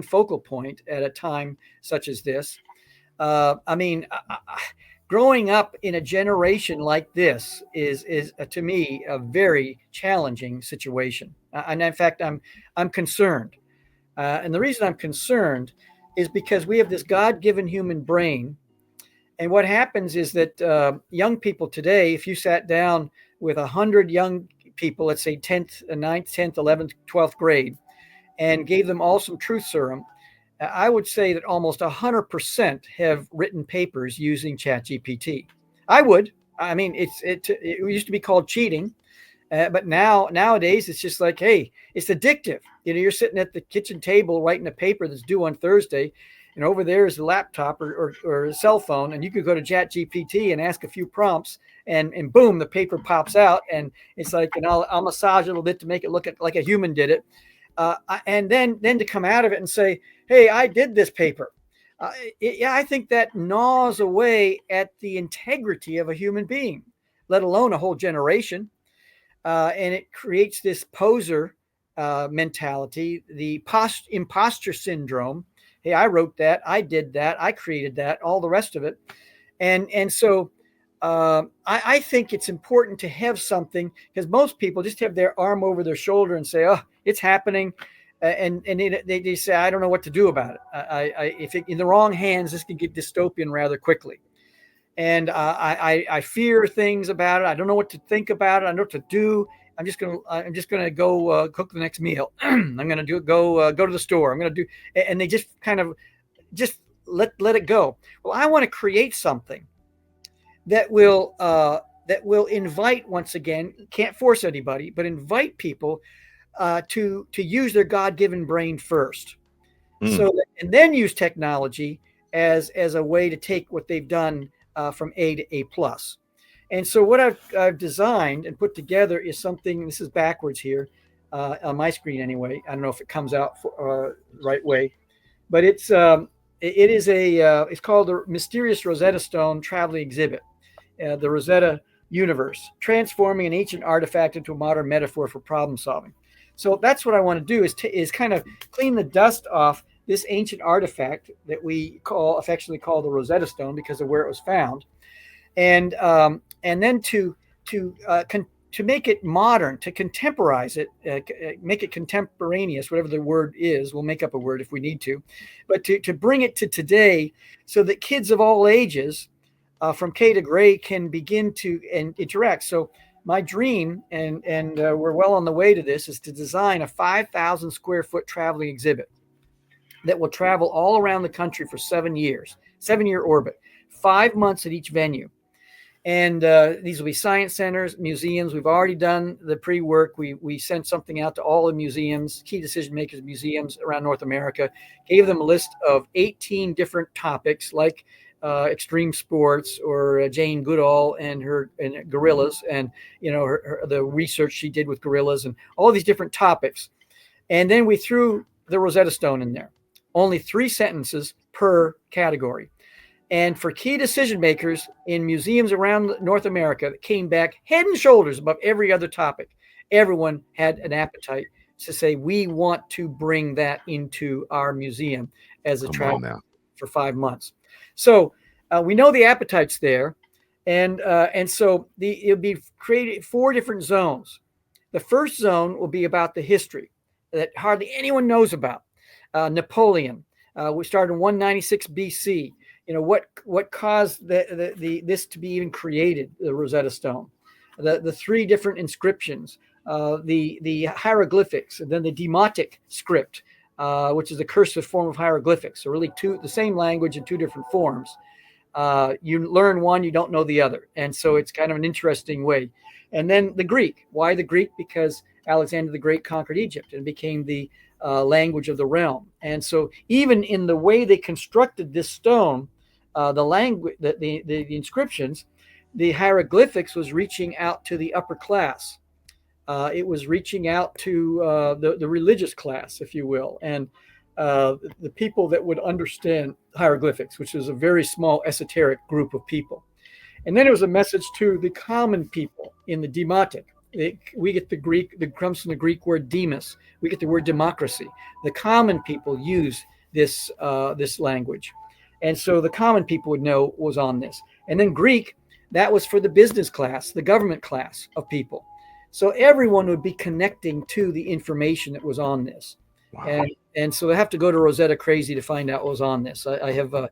focal point at a time such as this. Growing up in a generation like this is to me a very challenging situation, and in fact, I'm concerned. And the reason I'm concerned is because we have this God-given human brain, and what happens is that young people today, if you sat down with 100 young people, let's say 10th, 9th, 10th, 11th, 12th grade, and gave them all some truth serum, I would say that almost 100% have written papers using ChatGPT. I would. I mean, it used to be called cheating, but nowadays it's just like, hey, it's addictive. You're sitting at the kitchen table writing a paper that's due on Thursday, and over there is a laptop or a cell phone, and you could go to ChatGPT and ask a few prompts, and boom, the paper pops out, and it's like, and I'll massage it a little bit to make it look like a human did it, and then to come out of it and say, hey, I did this paper. I think that gnaws away at the integrity of a human being, let alone a whole generation, and it creates this poser mentality, the imposter syndrome. Hey, I wrote that, I did that, I created that, all the rest of it. And so I think it's important to have something, because most people just have their arm over their shoulder and say, oh, it's happening. And they say, I don't know what to do about it. If in the wrong hands, this can get dystopian rather quickly. And I fear things about it. I don't know what to think about it. I don't know what to do. I'm just gonna go cook the next meal. I'm gonna go to the store. I'm gonna do, and they just kind of just let it go. Well, I want to create something that will invite, once again, can't force anybody, but invite people to use their God-given brain first, and then use technology as a way to take what they've done from A to A plus. And so what I've designed and put together is something. This is backwards here on my screen anyway. I don't know if it comes out right way, but it's called the Mysterious Rosetta Stone Traveling Exhibit, the Rosetta Universe, transforming an ancient artifact into a modern metaphor for problem solving. So that's what I want to do is kind of clean the dust off this ancient artifact that we affectionately call the Rosetta Stone because of where it was found, and then to make it modern, to contemporize it, make it contemporaneous, whatever the word is. We'll make up a word if we need to, but to bring it to today, so that kids of all ages, from K to Gray, can begin to interact. So my dream, and we're well on the way to this, is to design a 5,000 square foot traveling exhibit that will travel all around the country for 7 years, 7-year orbit, 5 months at each venue. And these will be science centers, museums. We've already done the pre-work. We sent something out to all the museums, key decision makers museums around North America, gave them a list of 18 different topics, like extreme sports, or Jane Goodall and gorillas, and the research she did with gorillas, and all these different topics. And then we threw the Rosetta Stone in there. Only 3 sentences per category. And for key decision makers in museums around North America, that came back head and shoulders above every other topic, everyone had an appetite to say, we want to bring that into our museum as a travel for 5 months. So we know the appetite's there, and so it'll be created 4 different zones. The first zone will be about the history that hardly anyone knows about. Napoleon. We started in 196 BC. what caused this to be even created, the Rosetta Stone, the three different inscriptions, the hieroglyphics, and then the demotic script, which is a cursive form of hieroglyphics. So really the same language in two different forms. You learn one, you don't know the other. And so it's kind of an interesting way. And then the Greek. Why the Greek? Because Alexander the Great conquered Egypt and became the language of the realm. And so even in the way they constructed this stone, the language, the inscriptions, the hieroglyphics was reaching out to the upper class. It was reaching out to the religious class, if you will, and the people that would understand hieroglyphics, which is a very small esoteric group of people. And then it was a message to the common people in the demotic. We get the Greek, that comes from the Greek word demos. We get the word democracy. The common people use this language. And so the common people would know what was on this. And then Greek, that was for the business class, the government class of people. So everyone would be connecting to the information that was on this. Wow. And so I have to go to Rosetta Crazy to find out what was on this. I have a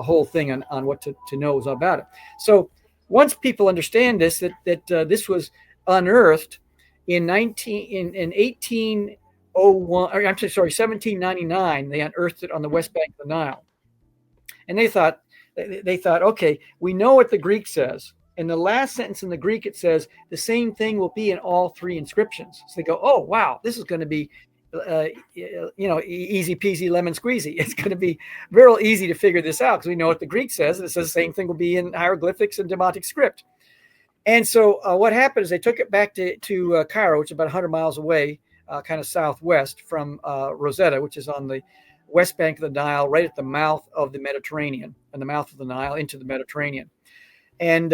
whole thing on what to know about it. So once people understand this, that this was unearthed in 1801, or I'm sorry, 1799, they unearthed it on the west bank of the Nile. And they thought, okay, we know what the Greek says. In the last sentence in the Greek, it says the same thing will be in all three inscriptions. So they go, oh, wow, this is going to be, easy peasy lemon squeezy. It's going to be real easy to figure this out because we know what the Greek says. And it says the same thing will be in hieroglyphics and demotic script. And so what happened is they took it back to Cairo, which is about 100 miles away, kind of southwest from Rosetta, which is on the west bank of the Nile, right at the mouth of the Mediterranean, and the mouth of the Nile into the Mediterranean. And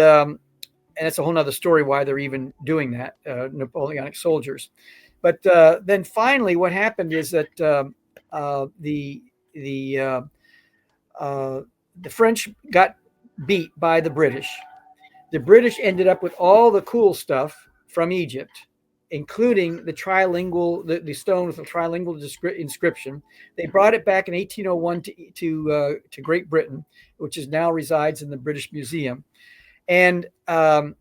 it's a whole nother story why they're even doing that, Napoleonic soldiers. But then finally what happened is that the French got beat by the British. The British ended up with all the cool stuff from Egypt, including the trilingual, the stone with the trilingual inscription. They brought it back in 1801 to Great Britain, which is now resides in the British Museum. And I'll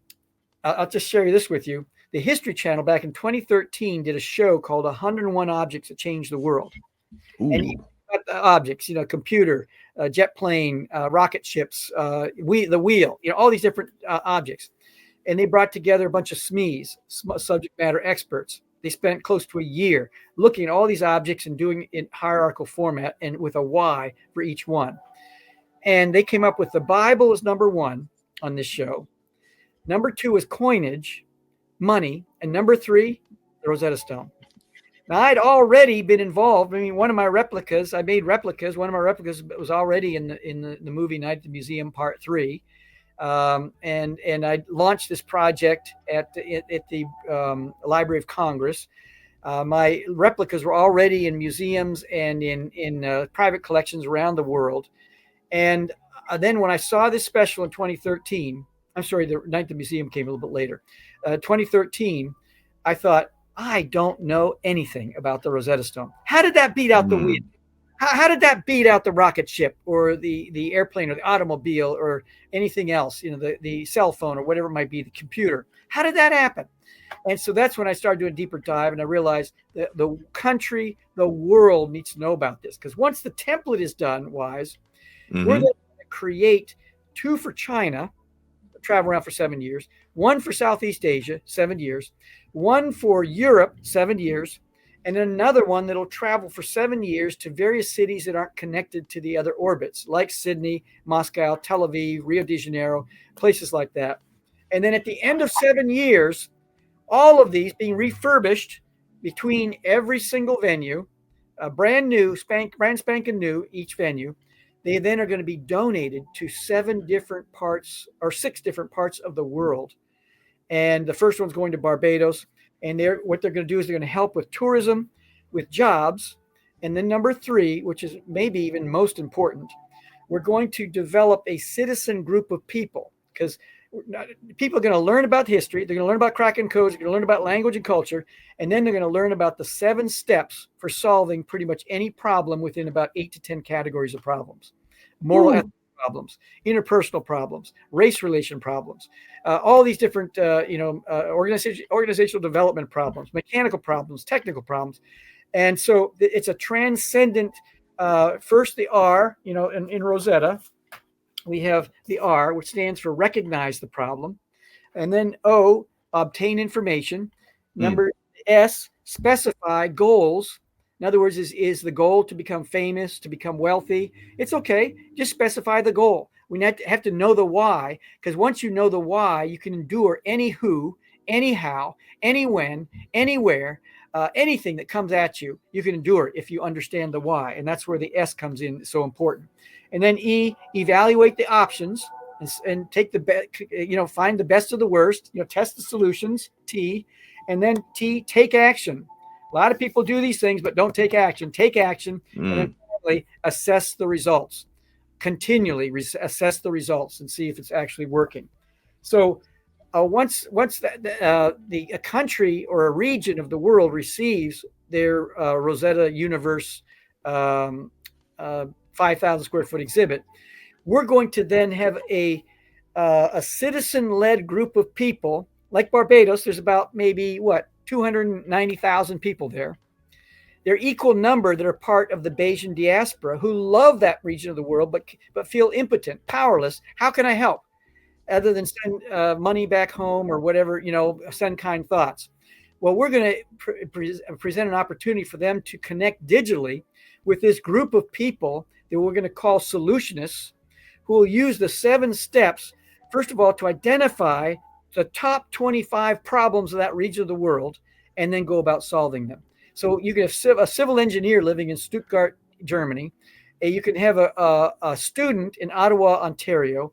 just share this with you. The History Channel back in 2013 did a show called 101 Objects That Changed the World. Ooh. And the objects, computer, jet plane, rocket ships, the wheel, all these different objects. And they brought together a bunch of SMEs, subject matter experts. They spent close to a year looking at all these objects and doing it in hierarchical format and with a why for each one. And they came up with the Bible is number one on this show. Number two is coinage, money. And number three, the Rosetta Stone. Now, I'd already been involved. I mean, one of my replicas, I made replicas. One of my replicas was already in the movie Night at the Museum Part 3. And I launched this project at the Library of Congress. My replicas were already in museums and in private collections around the world. And then when I saw this special in 2013, I'm sorry, the Night at the Museum came a little bit later. 2013, I thought, I don't know anything about the Rosetta Stone. How did that beat out the wheel? How did that beat out the rocket ship or the airplane or the automobile or anything else, the cell phone or whatever it might be, the computer? How did that happen? And so that's when I started doing a deeper dive, and I realized that the country, the world needs to know about this. Because once the template is done, Wise, we're going to create 2 for China, travel around for 7 years, 1 for Southeast Asia, 7 years, 1 for Europe, 7 years, and another one that'll travel for 7 years to various cities that aren't connected to the other orbits, like Sydney, Moscow, Tel Aviv, Rio de Janeiro, places like that. And then at the end of 7 years, all of these being refurbished between every single venue, brand spanking new, each venue. They then are going to be donated to 6 different parts of the world. And the first one's going to Barbados. And what they're going to do is they're going to help with tourism, with jobs. And then number 3, which is maybe even most important, we're going to develop a citizen group of people, because people are going to learn about history. They're going to learn about cracking codes. They're going to learn about language and culture. And then they're going to learn about the 7 steps for solving pretty much any problem within about 8 to 10 categories of problems. Moral, ethical, problems, interpersonal problems, race relation problems, all these different, organizational development problems, mechanical problems, technical problems. And so it's a transcendent, first the R, in Rosetta, we have the R, which stands for recognize the problem. And then O, obtain information. Number S, specify goals. In other words, is the goal to become famous, to become wealthy? It's okay. Just specify the goal. We have to know the why, because once you know the why, you can endure any who, anyhow, any when, anywhere, anything that comes at you, you can endure if you understand the why. And that's where the S comes in, so important. And then E, evaluate the options and take the best, find the best of the worst, test the solutions, T. And then T, take action. A lot of people do these things, but don't take action. Take action, and then finally assess the results. Continually assess the results and see if it's actually working. So once the country or a region of the world receives their Rosetta Universe 5,000 square foot exhibit, we're going to then have a citizen-led group of people. Like Barbados, there's about maybe 290,000 people there. They're equal number that are part of the Bayesian diaspora who love that region of the world, but feel impotent, powerless. How can I help? Other than send money back home or whatever, send kind thoughts. Well, we're going to present an opportunity for them to connect digitally with this group of people that we're going to call solutionists, who will use the 7 steps, first of all, to identify the top 25 problems of that region of the world, and then go about solving them. So you can have a civil engineer living in Stuttgart, Germany. You can have a student in Ottawa, Ontario.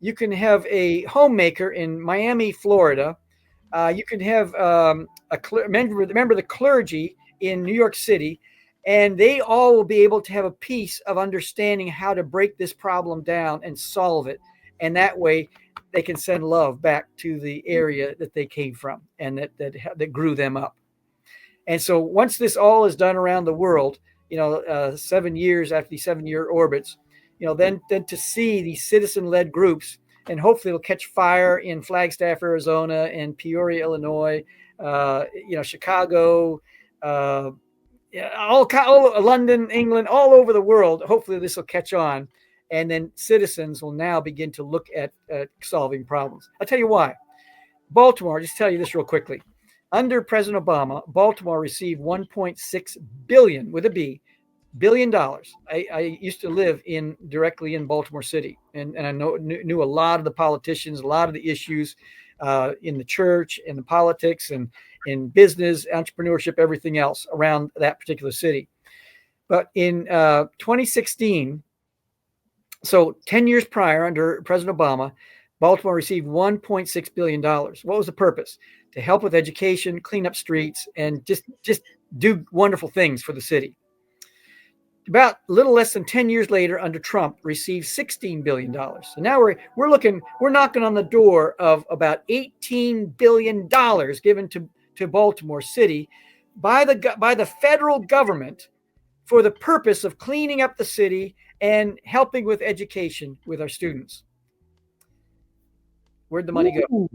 You can have a homemaker in Miami, Florida. You can have member of the clergy in New York City. And they all will be able to have a piece of understanding how to break this problem down and solve it. And that way they can send love back to the area that they came from and that grew them up. And so once this all is done around the world, 7 years after these 7-year orbits, then to see these citizen-led groups, and hopefully it'll catch fire in Flagstaff, Arizona, and Peoria, Illinois, Chicago, all London, England, all over the world. Hopefully this will catch on, and then citizens will now begin to look at solving problems. I'll tell you why. Baltimore, just tell you this real quickly. Under President Obama, Baltimore received $1.6 billion with a B, $1 billion. I used to live directly in Baltimore City, and I knew a lot of the politicians, a lot of the issues in the church, in the politics, and in business, entrepreneurship, everything else around that particular city. But in 2016, so 10 years prior, under President Obama, Baltimore received $1.6 billion. What was the purpose? To help with education, clean up streets, and just do wonderful things for the city. About a little less than 10 years later, under Trump, received $16 billion. So now we're knocking on the door of about $18 billion given to Baltimore City by the federal government for the purpose of cleaning up the city and helping with education with our students. Where'd the money go?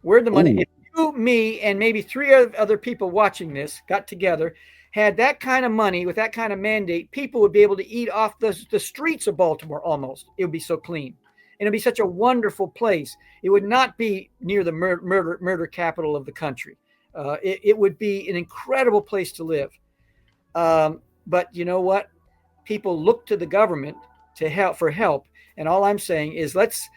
Where'd the money? If you, me, and maybe 3 other people watching this got together, had that kind of money with that kind of mandate, people would be able to eat off the streets of Baltimore almost. It would be so clean. And it'd be such a wonderful place. It would not be near the murder capital of the country. It would be an incredible place to live. But you know what? People look to the government for help. And all I'm saying is let's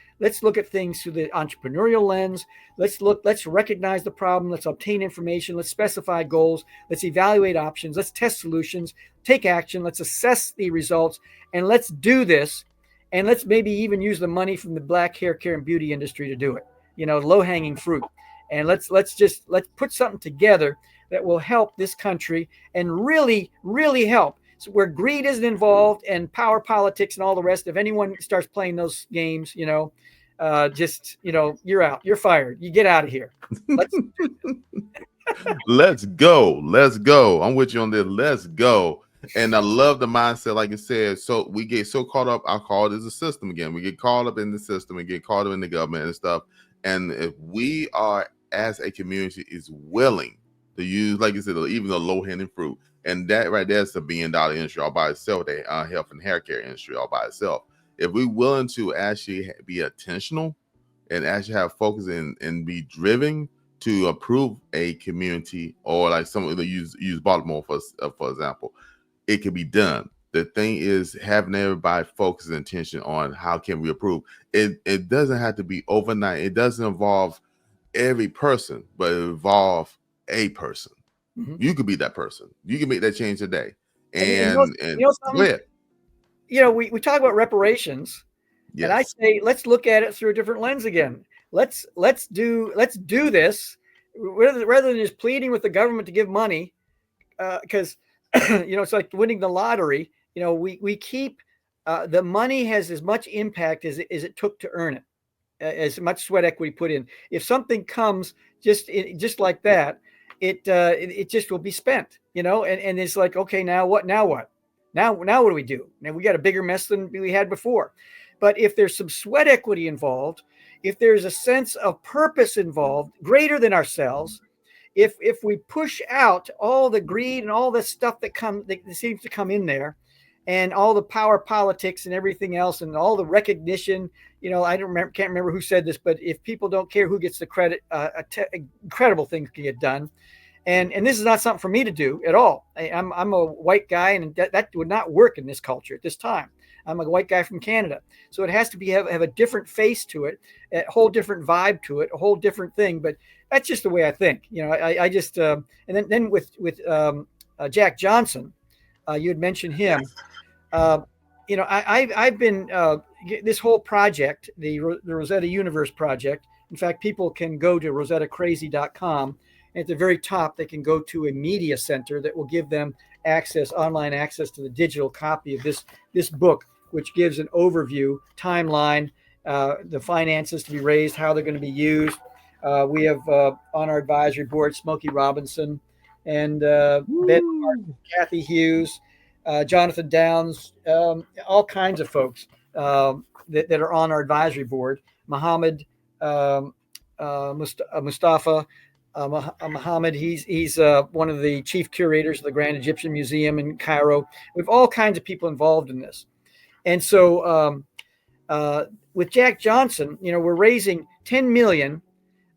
look at things through the entrepreneurial lens. Let's recognize the problem. Let's obtain information. Let's specify goals. Let's evaluate options. Let's test solutions, take action. Let's assess the results, and let's do this. And let's maybe even use the money from the black hair care and beauty industry to do it. Low hanging fruit. And let's put something together that will help this country and really, really help. So where greed isn't involved and power politics and all the rest. If anyone starts playing those games, you're out. You're fired. You get out of here. Let's go. I'm with you on this. Let's go. And I love the mindset, like you said. So we get so caught up. I call it as a system again. We get caught up in the system and get caught up in the government and stuff. And if we are, as a community, is willing to use, like you said, even the low hanging fruit, and that right there is the $1 billion industry all by itself, the health and hair care industry all by itself. If we're willing to actually be attentional and actually have focus and be driven to improve a community, or like some they use Baltimore for example, it can be done. The thing is having everybody focus and attention on how can we improve. It doesn't have to be overnight. It doesn't involve every person, but it involves a person. Mm-hmm. You could be that person. You can make that change today. And go ahead. We talk about reparations, yes. And I say let's look at it through a different lens again. Let's do this rather than just pleading with the government to give money, because it's like winning the lottery. We keep the money has as much impact as it took to earn it, as much sweat equity put in. If something comes just like that, it just will be spent, and it's like, okay, now what? Now what do we do? Now we got a bigger mess than we had before. But if there's some sweat equity involved, if there's a sense of purpose involved greater than ourselves, if we push out all the greed and all the stuff that seems to come in there, and all the power politics and everything else, and all the recognition, can't remember who said this, but if people don't care who gets the credit, incredible things can get done. And this is not something for me to do at all. I'm a white guy, and that would not work in this culture at this time. I'm a white guy from Canada, so it has to have a different face to it, a whole different vibe to it, a whole different thing. But that's just the way I think. I just and then with Jack Johnson, you had mentioned him. I've been this whole project, the Rosetta Universe project. In fact, people can go to rosettacrazy.com. And at the very top, they can go to a media center that will give them online access to the digital copy of this book, which gives an overview, timeline, the finances to be raised, how they're going to be used. We have on our advisory board Smokey Robinson and Ben, Kathy Hughes, Jonathan Downs, all kinds of folks that are on our advisory board. Muhammad Mustafa. Muhammad, he's one of the chief curators of the Grand Egyptian Museum in Cairo. We have all kinds of people involved in this. And so with Jack Johnson, we're raising 10 million,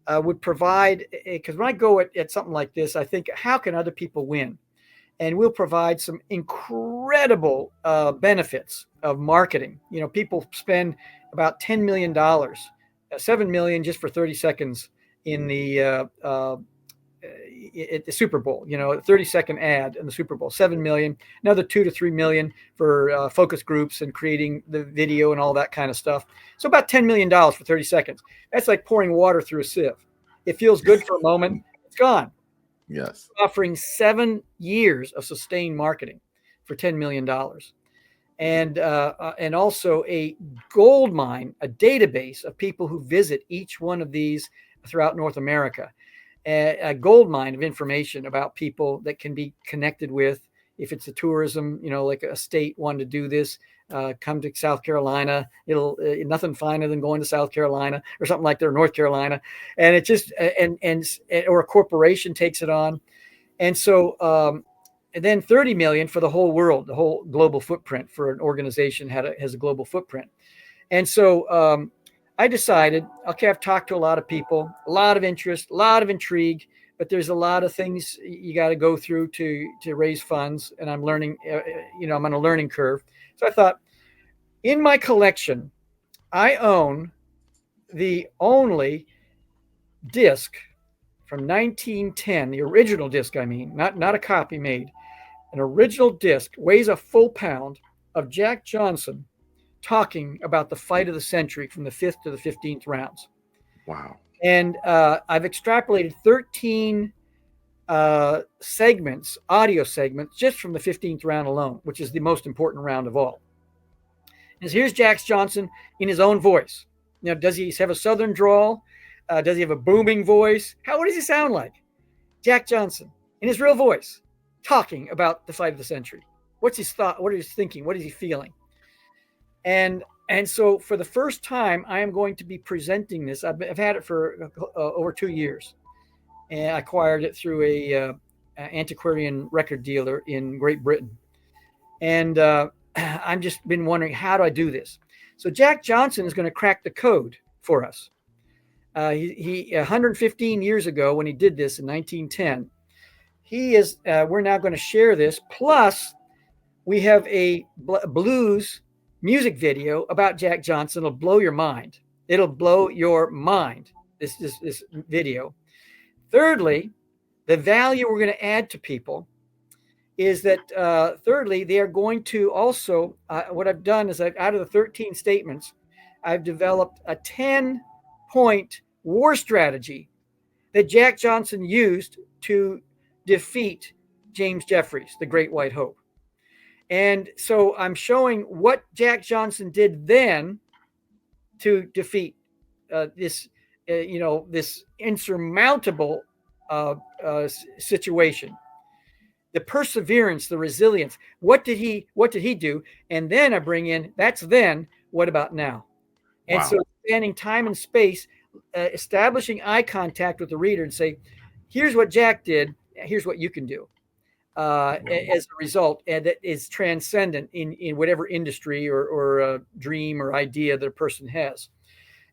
would provide, because when I go at something like this, I think, how can other people win? And we'll provide some incredible benefits of marketing. People spend about $10 million, $7 million just for 30 seconds in the Super Bowl, 30-second ad in the Super Bowl, 7 million, another 2 to 3 million for focus groups and creating the video and all that kind of stuff. So about $10 million for 30 seconds. That's like pouring water through a sieve. It feels good for a moment. It's gone. Yes. Offering 7 years of sustained marketing for $10 million. And also a gold mine, a database of people who visit each one of these throughout North America, a gold mine of information about people that can be connected with. If it's a tourism, like a state wanted to do this, come to South Carolina. It'll nothing finer than going to South Carolina or something like that, or North Carolina, and it just or a corporation takes it on, and so and then 30 million for the whole world, the whole global footprint for an organization has a global footprint, and so. I decided, okay, I've talked to a lot of people, a lot of interest, a lot of intrigue, but there's a lot of things you got to go through to raise funds. And I'm learning, I'm on a learning curve. So I thought, in my collection, I own the only disc from 1910, the original disc, not a copy made, an original disc, weighs a full pound, of Jack Johnson talking about the fight of the century from the 5th to the 15th rounds. Wow. And I've extrapolated 13 segments, audio segments, just from the 15th round alone, which is the most important round of all. And here's Jack Johnson in his own voice. Does he have a Southern drawl? Does he have a booming voice? What does he sound like? Jack Johnson in his real voice talking about the fight of the century. What's his thought? What is he thinking? What is he feeling? And so for the first time, I am going to be presenting this. I've had it for over 2 years, and I acquired it through a antiquarian record dealer in Great Britain. And I've just been wondering, how do I do this? So Jack Johnson is going to crack the code for us. He 115 years ago, when he did this in 1910, we're now going to share this. Plus, we have a blues music video about Jack Johnson. It'll blow your mind. It'll blow your mind, this video. Thirdly, the value we're going to add to people is that, thirdly, they are going to also, what I've done is out of the 13 statements, I've developed a 10-point war strategy that Jack Johnson used to defeat James Jeffries, the Great White Hope. And so I'm showing what Jack Johnson did then to defeat this insurmountable situation. The perseverance, the resilience. What did he do? And then I bring in, that's then, what about now? And so spanning time and space, establishing eye contact with the reader and say, here's what Jack did, here's what you can do. As a result, and that is transcendent in whatever industry or dream or idea that a person has.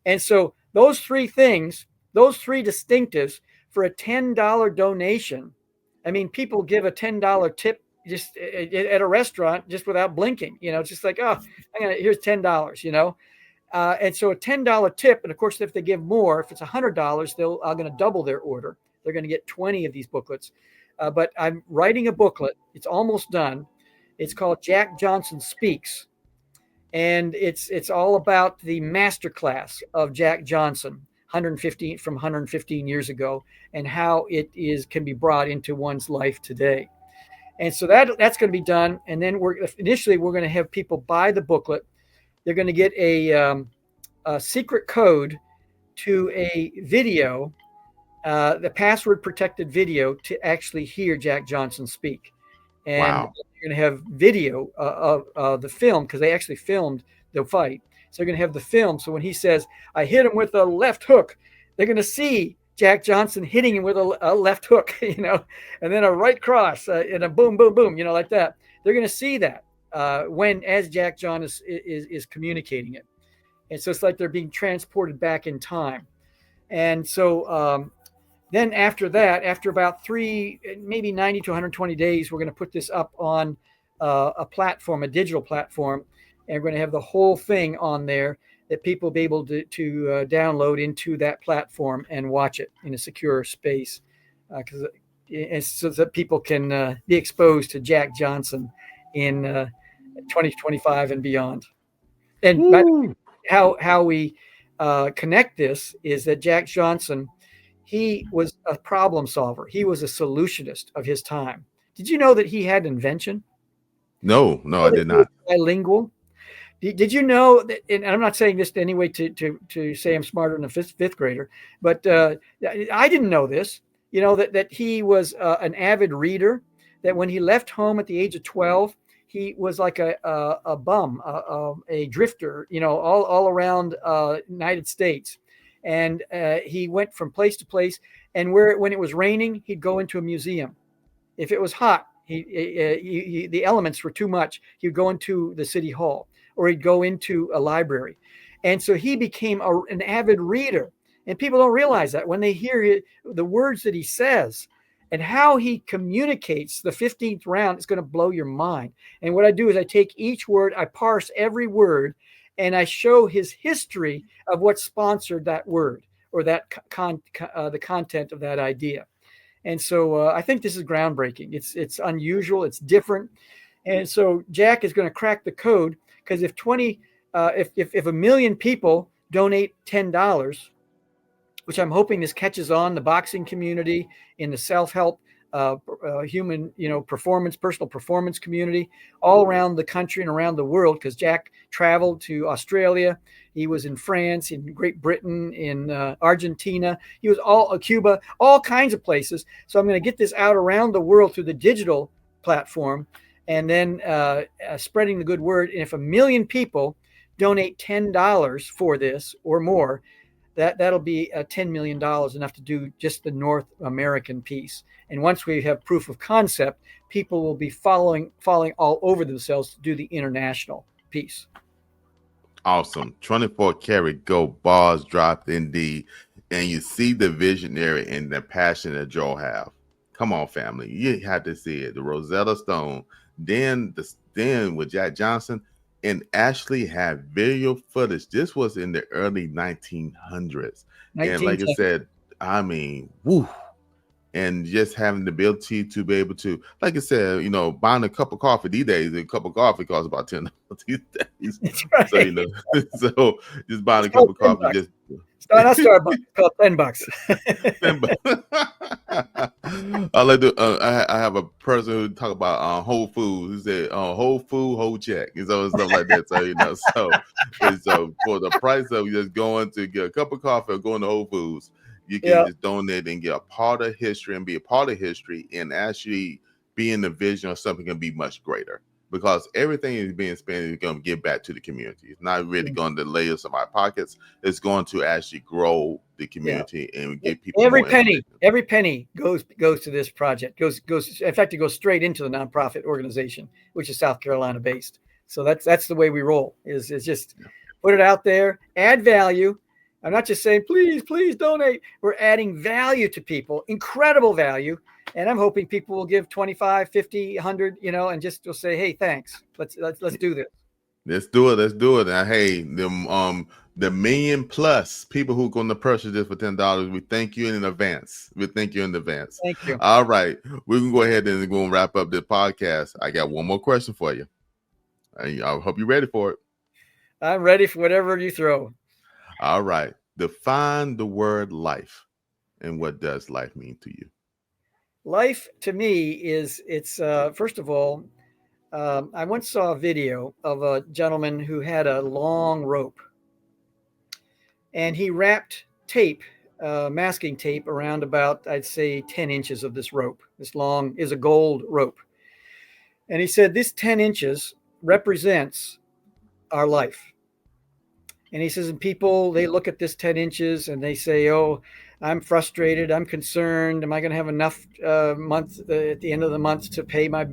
And so those three things, those three distinctives for a $10 donation. I mean, people give a $10 tip just at a restaurant just without blinking. It's just like, oh, here's $10. And so a $10 tip, and of course, if they give more, if it's $100, they're going to double their order. They're going to get 20 of these booklets. But I'm writing a booklet. It's almost done. It's called Jack Johnson Speaks. And it's all about the masterclass of Jack Johnson, 115 years ago, and how it can be brought into one's life today. And so that's going to be done. And then we're going to have people buy the booklet. They're going to get a secret code to a video, the password protected video, to actually hear Jack Johnson speak. And you're going to have video of the film, because they actually filmed the fight. So they're going to have the film. So when he says, I hit him with a left hook, they're going to see Jack Johnson hitting him with a left hook, and then a right cross and a boom, boom, boom, like that. They're going to see that as Jack Johnson is communicating it. And so it's like they're being transported back in time. And so then after that, after about maybe 90 to 120 days, we're going to put this up on a platform, a digital platform, and we're going to have the whole thing on there that people will be able to download into that platform and watch it in a secure space, so that people can be exposed to Jack Johnson in 2025 and beyond. And how we connect this is that Jack Johnson, he was a problem solver. He was a solutionist of his time. Did you know that he had invention? No, I did not. Bilingual. Did you know that? And I'm not saying this in any way to say I'm smarter than a fifth grader, but I didn't know this. That he was an avid reader. That when he left home at the age of 12, he was like a bum, a drifter, all around United States. And he went from place to place. And when it was raining, he'd go into a museum. If it was hot, the elements were too much, he'd go into the city hall, or he'd go into a library. And so he became an avid reader. And people don't realize that when they hear the words that he says and how he communicates. The 15th round is going to blow your mind. And what I do is I take each word, I parse every word, and I show his history of what sponsored that word or that the content of that idea. And so I think this is groundbreaking. It's unusual. It's different. And so Jack is going to crack the code, because if 1 million people donate $10, which I'm hoping this catches on the boxing community, in the self-help, human, personal performance community, all around the country and around the world, because Jack traveled to Australia. He was in France, in Great Britain, in Argentina. He was Cuba, all kinds of places. So I'm going to get this out around the world through the digital platform. and then spreading the good word. And if 1 million people donate $10 for this or more, that'll be $10 million, enough to do just the North American piece. And once we have proof of concept, people will be falling all over themselves to do the international piece. Awesome. 24 karat gold bars dropped indeed. And you see the visionary and the passion that Joel have. Come on, family. You had to see it. The Rosetta Stone, then with Jack Johnson, and actually had video footage. This was in the early 1900s. And like I said, I mean, woo. And just having the ability to be able to, like I said, buying a cup of coffee these days, a cup of coffee costs about $10 these days. That's right. So, so just buying a cup of coffee, just not Starbucks, called $10. I like to. I have a person who talk about Whole Foods. He said Whole Food, whole check, and so stuff like that. So so for the price of just going to get a cup of coffee or going to Whole Foods, you can just donate and get a part of history and be a part of history and actually be in the vision of something can be much greater. Because everything is being spent is going to give back to the community. It's not really going to lay us in my pockets. It's going to actually grow the community and give people every penny goes to this project. Goes. In fact, it goes straight into the nonprofit organization, which is South Carolina based. So that's the way we roll. Is just put it out there, add value. I'm not just saying please donate. We're adding value to people, incredible value. And I'm hoping people will give 25, 50, 100, and just will say, hey, thanks. Let's do this. Let's do it. And hey, the million plus people who are going to purchase this for $10, we thank you in advance. Thank you. All right. We can go ahead and go and wrap up the podcast. I got one more question for you. I hope you're ready for it. I'm ready for whatever you throw. All right. Define the word life. And what does life mean to you? Life to me it's first of all, I once saw a video of a gentleman who had a long rope, and he wrapped masking tape around about, I'd say, 10 inches of this rope. This long is a gold rope. And he said, this 10 inches represents our life. And he says, and people, they look at this 10 inches and they say, oh, I'm frustrated. I'm concerned. Am I going to have enough month at the end of the month to pay my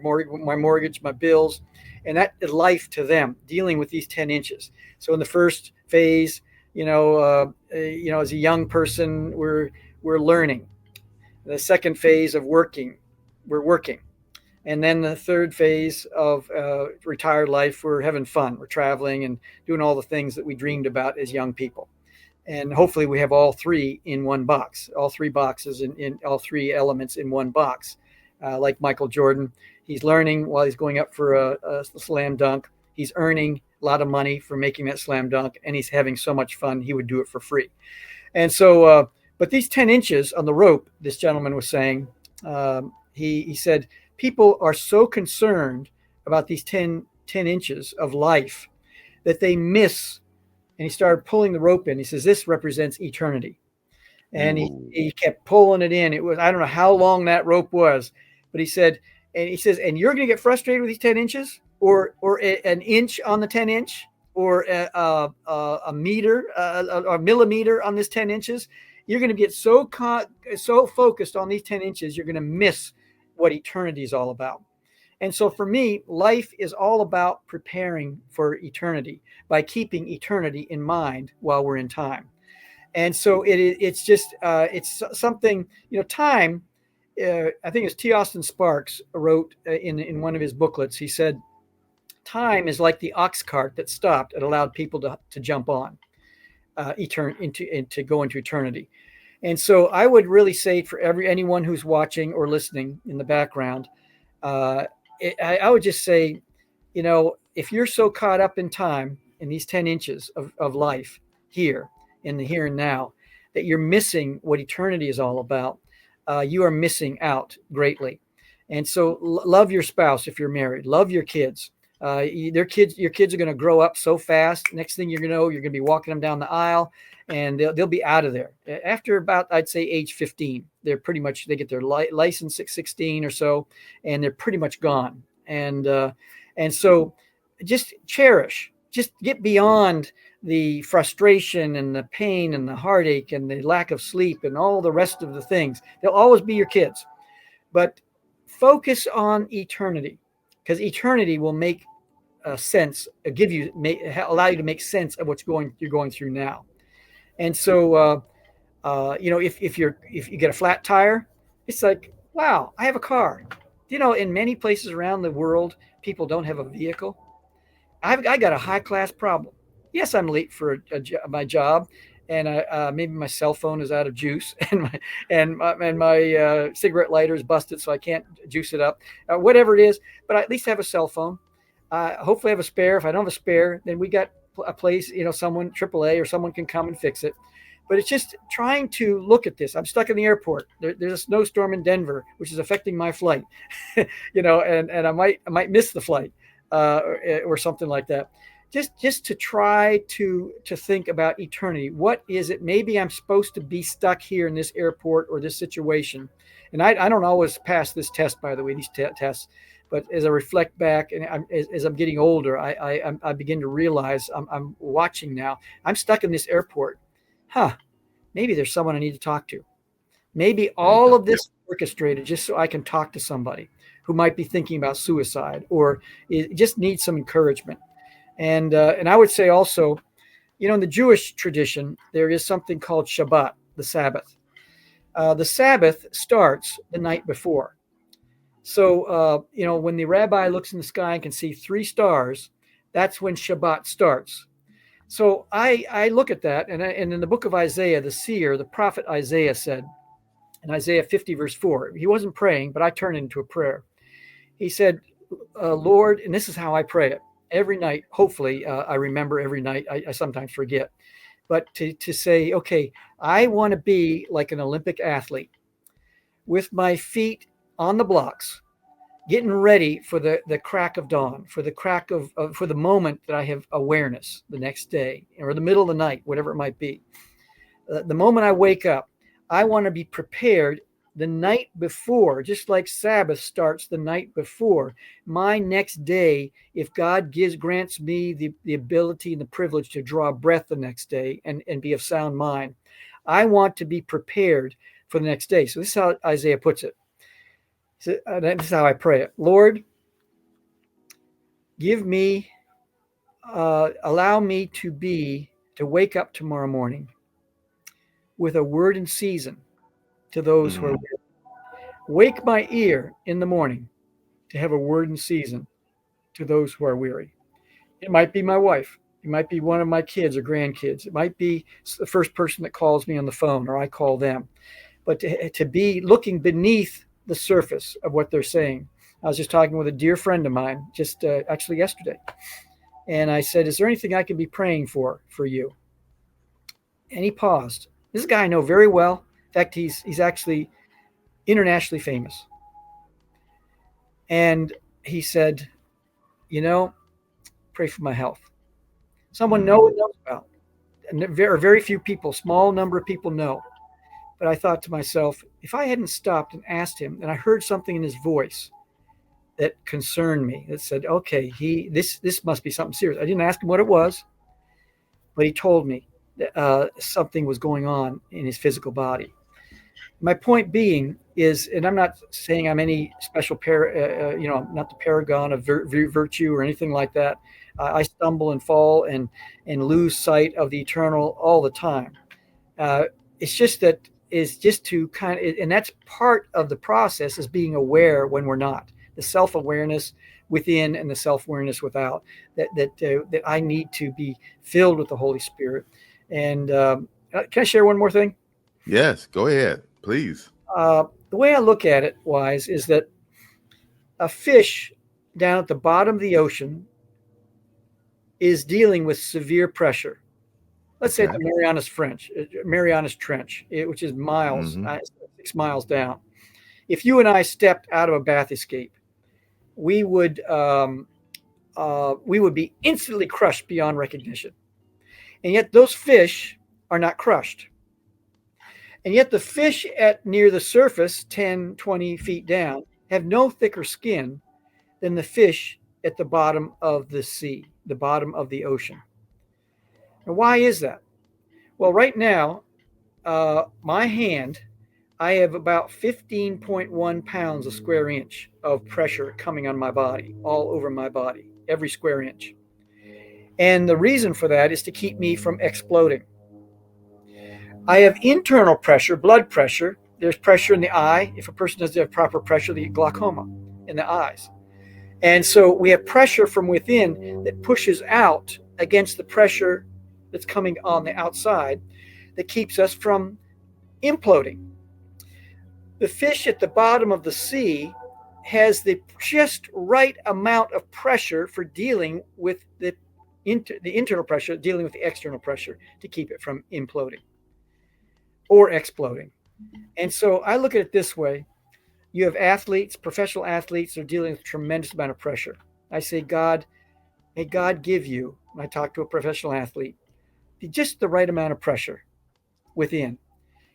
mortgage, my bills? And that is life to them, dealing with these 10 inches. So in the first phase, as a young person, we're learning. The second phase of we're working. And then the third phase of retired life, we're having fun. We're traveling and doing all the things that we dreamed about as young people. And hopefully we have all three in one box, all three boxes in all three elements in one box. Like Michael Jordan, he's learning while he's going up for a slam dunk. He's earning a lot of money for making that slam dunk, and he's having so much fun, he would do it for free. And so, but these 10 inches on the rope, this gentleman was saying, he said, people are so concerned about these 10 inches of life that they miss. And he started pulling the rope in. He says, this represents eternity. And he kept pulling it in. It was, I don't know how long that rope was, but he says, and you're going to get frustrated with these 10 inches or an inch on the 10 inch or a meter, a millimeter on this 10 inches. You're going to get so focused on these 10 inches, you're going to miss what eternity is all about. And so for me, life is all about preparing for eternity by keeping eternity in mind while we're in time. And so it's just, it's something, time, I think it's T. Austin Sparks wrote in one of his booklets, he said, time is like the ox cart that stopped and allowed people to jump on, to go into eternity. And so I would really say for anyone who's watching or listening in the background, I would just say, if you're so caught up in time, in these 10 inches of life here, in the here and now, that you're missing what eternity is all about, you are missing out greatly. And so love your spouse if you're married. Love your kids. Your kids are going to grow up so fast. Next thing you're going to be walking them down the aisle, and they'll be out of there after about, I'd say, age 15. They're pretty much, they get their license at 16 or so, and they're pretty much gone. And so just cherish, just get beyond the frustration and the pain and the heartache and the lack of sleep and all the rest of the things. They'll always be your kids, but focus on eternity, because eternity will make sense, allow you to make sense of you're going through now. And so, if you get a flat tire, it's like, wow, I have a car. In many places around the world, people don't have a vehicle. I got a high class problem. Yes, I'm late for my job, and maybe my cell phone is out of juice, and my cigarette lighter is busted, so I can't juice it up. Whatever it is, but I at least have a cell phone. Hopefully, I have a spare. If I don't have a spare, then we got a place. Someone AAA or someone can come and fix it. But it's just trying to look at this. I'm stuck in the airport. There's a snowstorm in Denver, which is affecting my flight. And I might miss the flight or something like that. Just to try to think about eternity. What is it? Maybe I'm supposed to be stuck here in this airport or this situation. And I don't always pass this test, by the way, these tests. But as I reflect back, and as I'm getting older, I begin to realize I'm watching now. I'm stuck in this airport. Maybe there's someone I need to talk to. Maybe all of this is orchestrated just so I can talk to somebody who might be thinking about suicide or just needs some encouragement. And I would say also, in the Jewish tradition, there is something called Shabbat, the Sabbath. The Sabbath starts the night before. So, when the rabbi looks in the sky and can see 3 stars, that's when Shabbat starts. So I look at that, and in the book of Isaiah, the seer, the prophet Isaiah said, in Isaiah 50, verse 4, he wasn't praying, but I turned it into a prayer. He said, Lord, and this is how I pray it every night. Hopefully, I remember every night. I sometimes forget. But to say, okay, I want to be like an Olympic athlete with my feet on the blocks, getting ready for the crack of dawn, for the moment that I have awareness the next day or the middle of the night, whatever it might be. The moment I wake up, I want to be prepared the night before, just like Sabbath starts the night before. My next day, if God grants me the ability and the privilege to draw breath the next day and be of sound mind, I want to be prepared for the next day. So this is how Isaiah puts it. So, this is how I pray it. Lord, allow me to wake up tomorrow morning with a word in season to those who are weary. Wake my ear in the morning to have a word in season to those who are weary. It might be my wife. It might be one of my kids or grandkids. It might be the first person that calls me on the phone or I call them. But to be looking beneath the surface of what they're saying. I was just talking with a dear friend of mine just actually yesterday. And I said, is there anything I can be praying for you? And he paused. This guy I know very well. In fact, he's actually internationally famous. And he said, pray for my health. Someone knows about. And very few people, small number of people know. But I thought to myself, if I hadn't stopped and asked him, and I heard something in his voice that concerned me, that said, okay, this must be something serious. I didn't ask him what it was, but he told me that something was going on in his physical body. My point being is, and I'm not saying I'm any special, not the paragon of virtue or anything like that. I stumble and fall and lose sight of the eternal all the time. It's just that is just to kind of, and that's part of the process, is being aware when we're not. The self-awareness within and the self-awareness without. That I need to be filled with the Holy Spirit. And can I share one more thing? Yes, go ahead, please. The way I look at it, Wise, is that a fish down at the bottom of the ocean is dealing with severe pressure. Let's say the Marianas Trench, which is miles, 6 miles down. If you and I stepped out of a bath escape, we would be instantly crushed beyond recognition. And yet those fish are not crushed. And yet the fish near the surface, 10, 20 feet down, have no thicker skin than the fish at the bottom of the sea, the bottom of the ocean. And why is that? Well, right now, my hand, I have about 15.1 pounds a square inch of pressure coming on my body, all over my body, every square inch. And the reason for that is to keep me from exploding. I have internal pressure, blood pressure. There's pressure in the eye. If a person doesn't have proper pressure, they get glaucoma in the eyes. And so we have pressure from within that pushes out against the pressure that's coming on the outside that keeps us from imploding. The fish at the bottom of the sea has the just right amount of pressure for dealing with the internal pressure, dealing with the external pressure to keep it from imploding or exploding. And so I look at it this way. You have athletes, professional athletes, that are dealing with a tremendous amount of pressure. I say, God, may God give you, when I talk to a professional athlete, just the right amount of pressure within.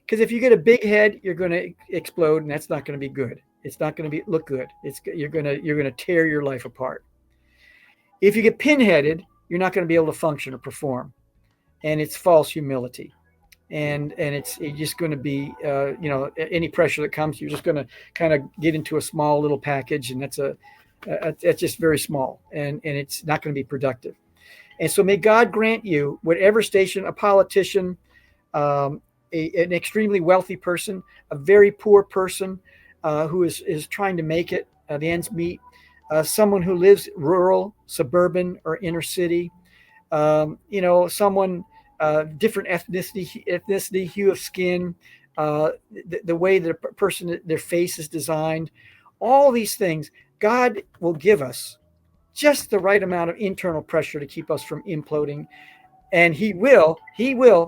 Because if you get a big head, you're going to explode, and that's not going to be good. It's not going to look good. You're going to tear your life apart. If you get pinheaded, you're not going to be able to function or perform, and it's false humility. And it's just going to be, any pressure that comes, you're just going to kind of get into a small little package, and that's just very small, and it's not going to be productive. And so may God grant you whatever station, a politician, an extremely wealthy person, a very poor person who is trying to make it, the ends meet, someone who lives rural, suburban, or inner city, someone different ethnicity, hue of skin, the way that a person, their face is designed, all these things, God will give us just the right amount of internal pressure to keep us from imploding. And he will,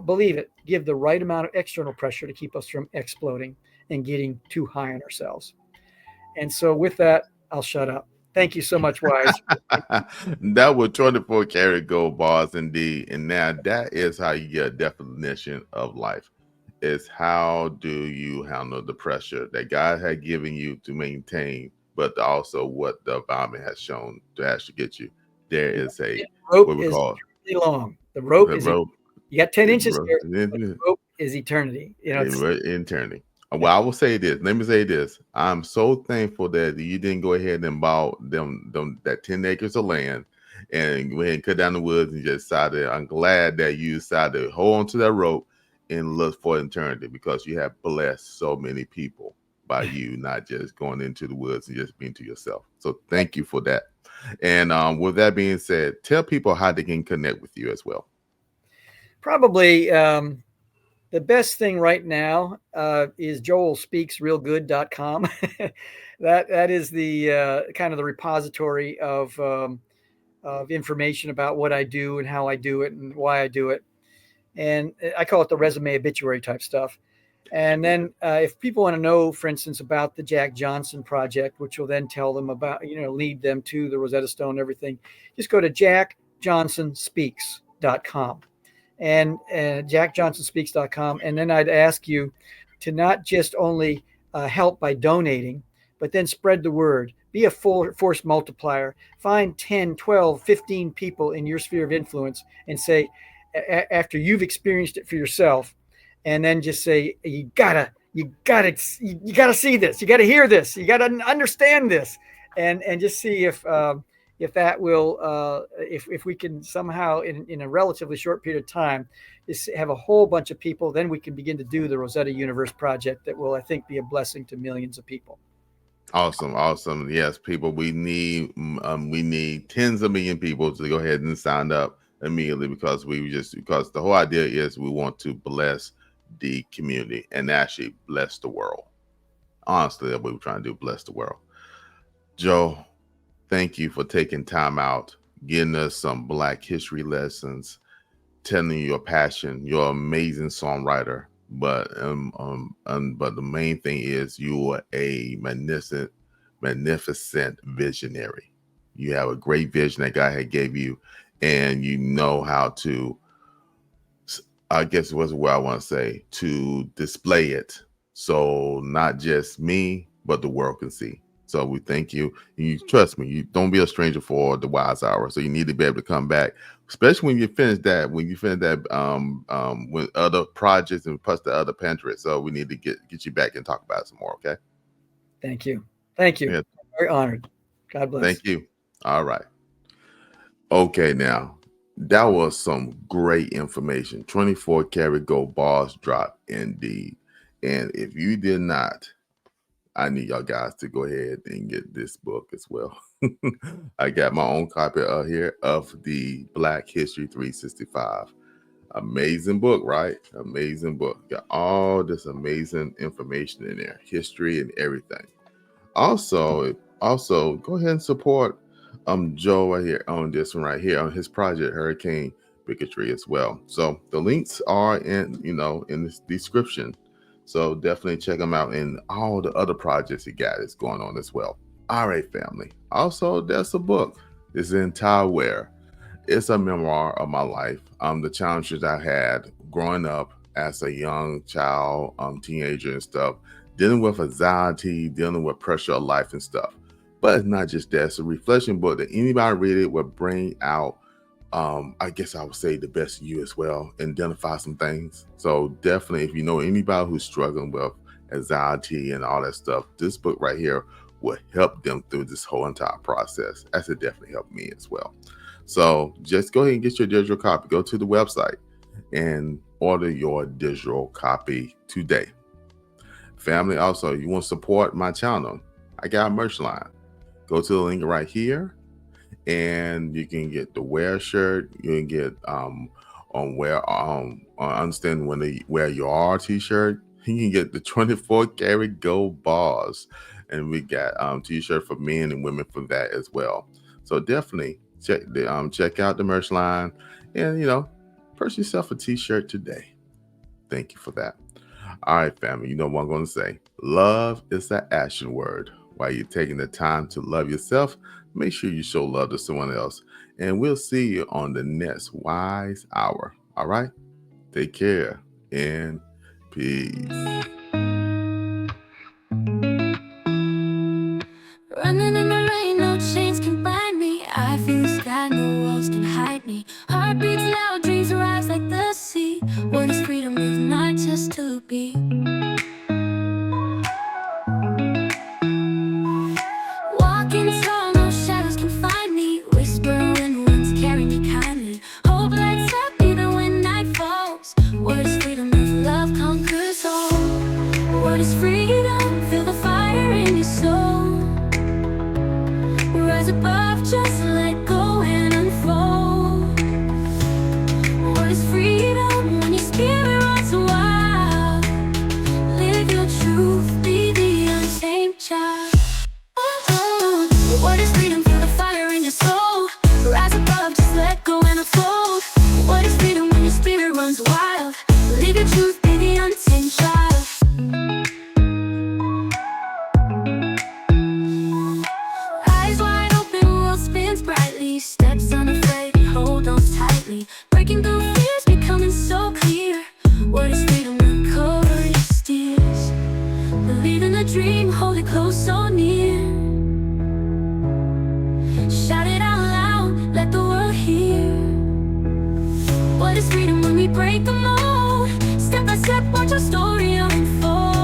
believe it, give the right amount of external pressure to keep us from exploding and getting too high on ourselves. And so with that, I'll shut up. Thank you so much, Wise. That was 24 karat gold bars indeed. And now that is how you get a definition of life. Is how do you handle the pressure that God had given you to maintain, but also what the environment has shown to actually get you. There is a rope what we is call really long. The rope the is rope. you got 10 The inches rope. here. The rope is eternity. Eternity. Well, I will say this. Let me say this. I'm so thankful that you didn't go ahead and buy them that 10 acres of land and go ahead and cut down the woods and just decided. I'm glad that you decided to hold on to that rope and look for eternity, because you have blessed so many people by you not just going into the woods and just being to yourself. So thank you for that. And with that being said, tell people how they can connect with you as well. Probably the best thing right now is joelspeaksrealgood.com. that is the kind of the repository of information about what I do and how I do it and why I do it. And I call it the resume obituary type stuff. And then if people want to know, for instance, about the Jack Johnson project, which will then tell them about, lead them to the Rosetta Stone and everything, just go to jackjohnsonspeaks.com and jackjohnsonspeaks.com. And then I'd ask you to not just only help by donating, but then spread the word. Be a full force multiplier. Find 10, 12, 15 people in your sphere of influence and say, after you've experienced it for yourself, and then just say, you gotta see this, you gotta hear this, you gotta understand this, and just see if that will, if we can somehow in a relatively short period of time, just have a whole bunch of people, then we can begin to do the Rosetta Universe project that will, I think, be a blessing to millions of people. Awesome. Yes, people, we need tens of million people to go ahead and sign up immediately, because because the whole idea is we want to bless the community and actually bless the world. Honestly, that we were trying to do, bless the world. Joe, thank you for taking time out, getting us some Black history lessons, telling you your passion. You're an amazing songwriter, but the main thing is you are a magnificent visionary. You have a great vision that God had gave you, and you know how to, I guess what's what I want to say, to display it. So not just me, but the world can see. So we thank you. You trust me, you don't be a stranger for the wise hour. So you need to be able to come back, especially when you finish that, with other projects and plus the other pantry. So we need to get you back and talk about it some more, okay? Thank you. Thank you. Yeah, Very honored. God bless. thank you. All right. Okay, now that was some great information. 24 karat gold bars drop indeed. And if you did not, I need y'all guys to go ahead and get this book as well. I got my own copy here of the Black History 365. Amazing book, right? Amazing book. Got all this amazing information in there, history and everything. Also, go ahead and support Joe right here on this one right here on his project Hurricane Bigotry as well. So the links are in this description. So definitely check them out and all the other projects he got is going on as well. All right, family. Also, there's a book. It's Entire Wear. It's a memoir of my life. The challenges I had growing up as a young child, teenager and stuff, dealing with anxiety, dealing with pressure of life and stuff. But it's not just that. It's a reflection book that anybody read it would bring out, I guess I would say, the best of you as well, and identify some things. So definitely, if you know anybody who's struggling with anxiety and all that stuff, this book right here will help them through this whole entire process, as it definitely helped me as well. So just go ahead and get your digital copy. Go to the website and order your digital copy today. Family, also, you want to support my channel, I got a merch line. Go to the link right here and you can get the wear shirt. You can get on understand when they wear your R t-shirt. You can get the 24 karat gold bars, and we got t-shirt for men and women for that as well. So definitely check out the merch line and purchase yourself a t-shirt today. Thank you for that. All right, family, you know what I'm going to say. Love is the action word. While you're taking the time to love yourself, make sure you show love to someone else. And we'll see you on the next Wise Hour. All right? Take care and peace. Running in the rain, no chains can bind me. I feel the sky, no walls can hide me. Heart beats loud, dreams rise like the sea. What is freedom if not just to be? Walking tall, no shadows can find me. Whisper when winds carry me kindly. Hope lights up even when night falls. What is freedom if love conquers all? What is freedom? Feel the fire in your soul. Rise above, just let go and unfold. What is freedom when your spirit runs wild? Live your truth, be the untamed child. What is freedom? Feel the fire in your soul. Rise above, just let go and unfold. What is freedom when your spirit runs wild? Live your truth, be the untamed child. Eyes wide open, world spins brightly. Steps unafraid and hold on tightly. Breaking through fears, becoming so clear. What is freedom when courage steers? Believe in the dream, hold it close, so near. Shout it out loud, let the world hear. What is freedom when we break the mold? Step by step, watch our story unfold.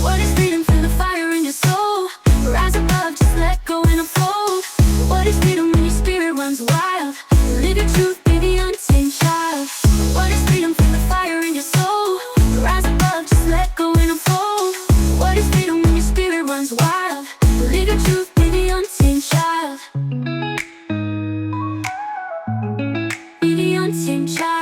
What is freedom? Feel the fire in your soul. Rise above, just let go and unfold. What is freedom when your spirit runs wild? Live your truth, be the untamed child. What is freedom? Feel the fire in your soul. Rise above, just let go and unfold. What is freedom when your spirit runs wild? Live your truth, be the untamed child. Be the untamed child.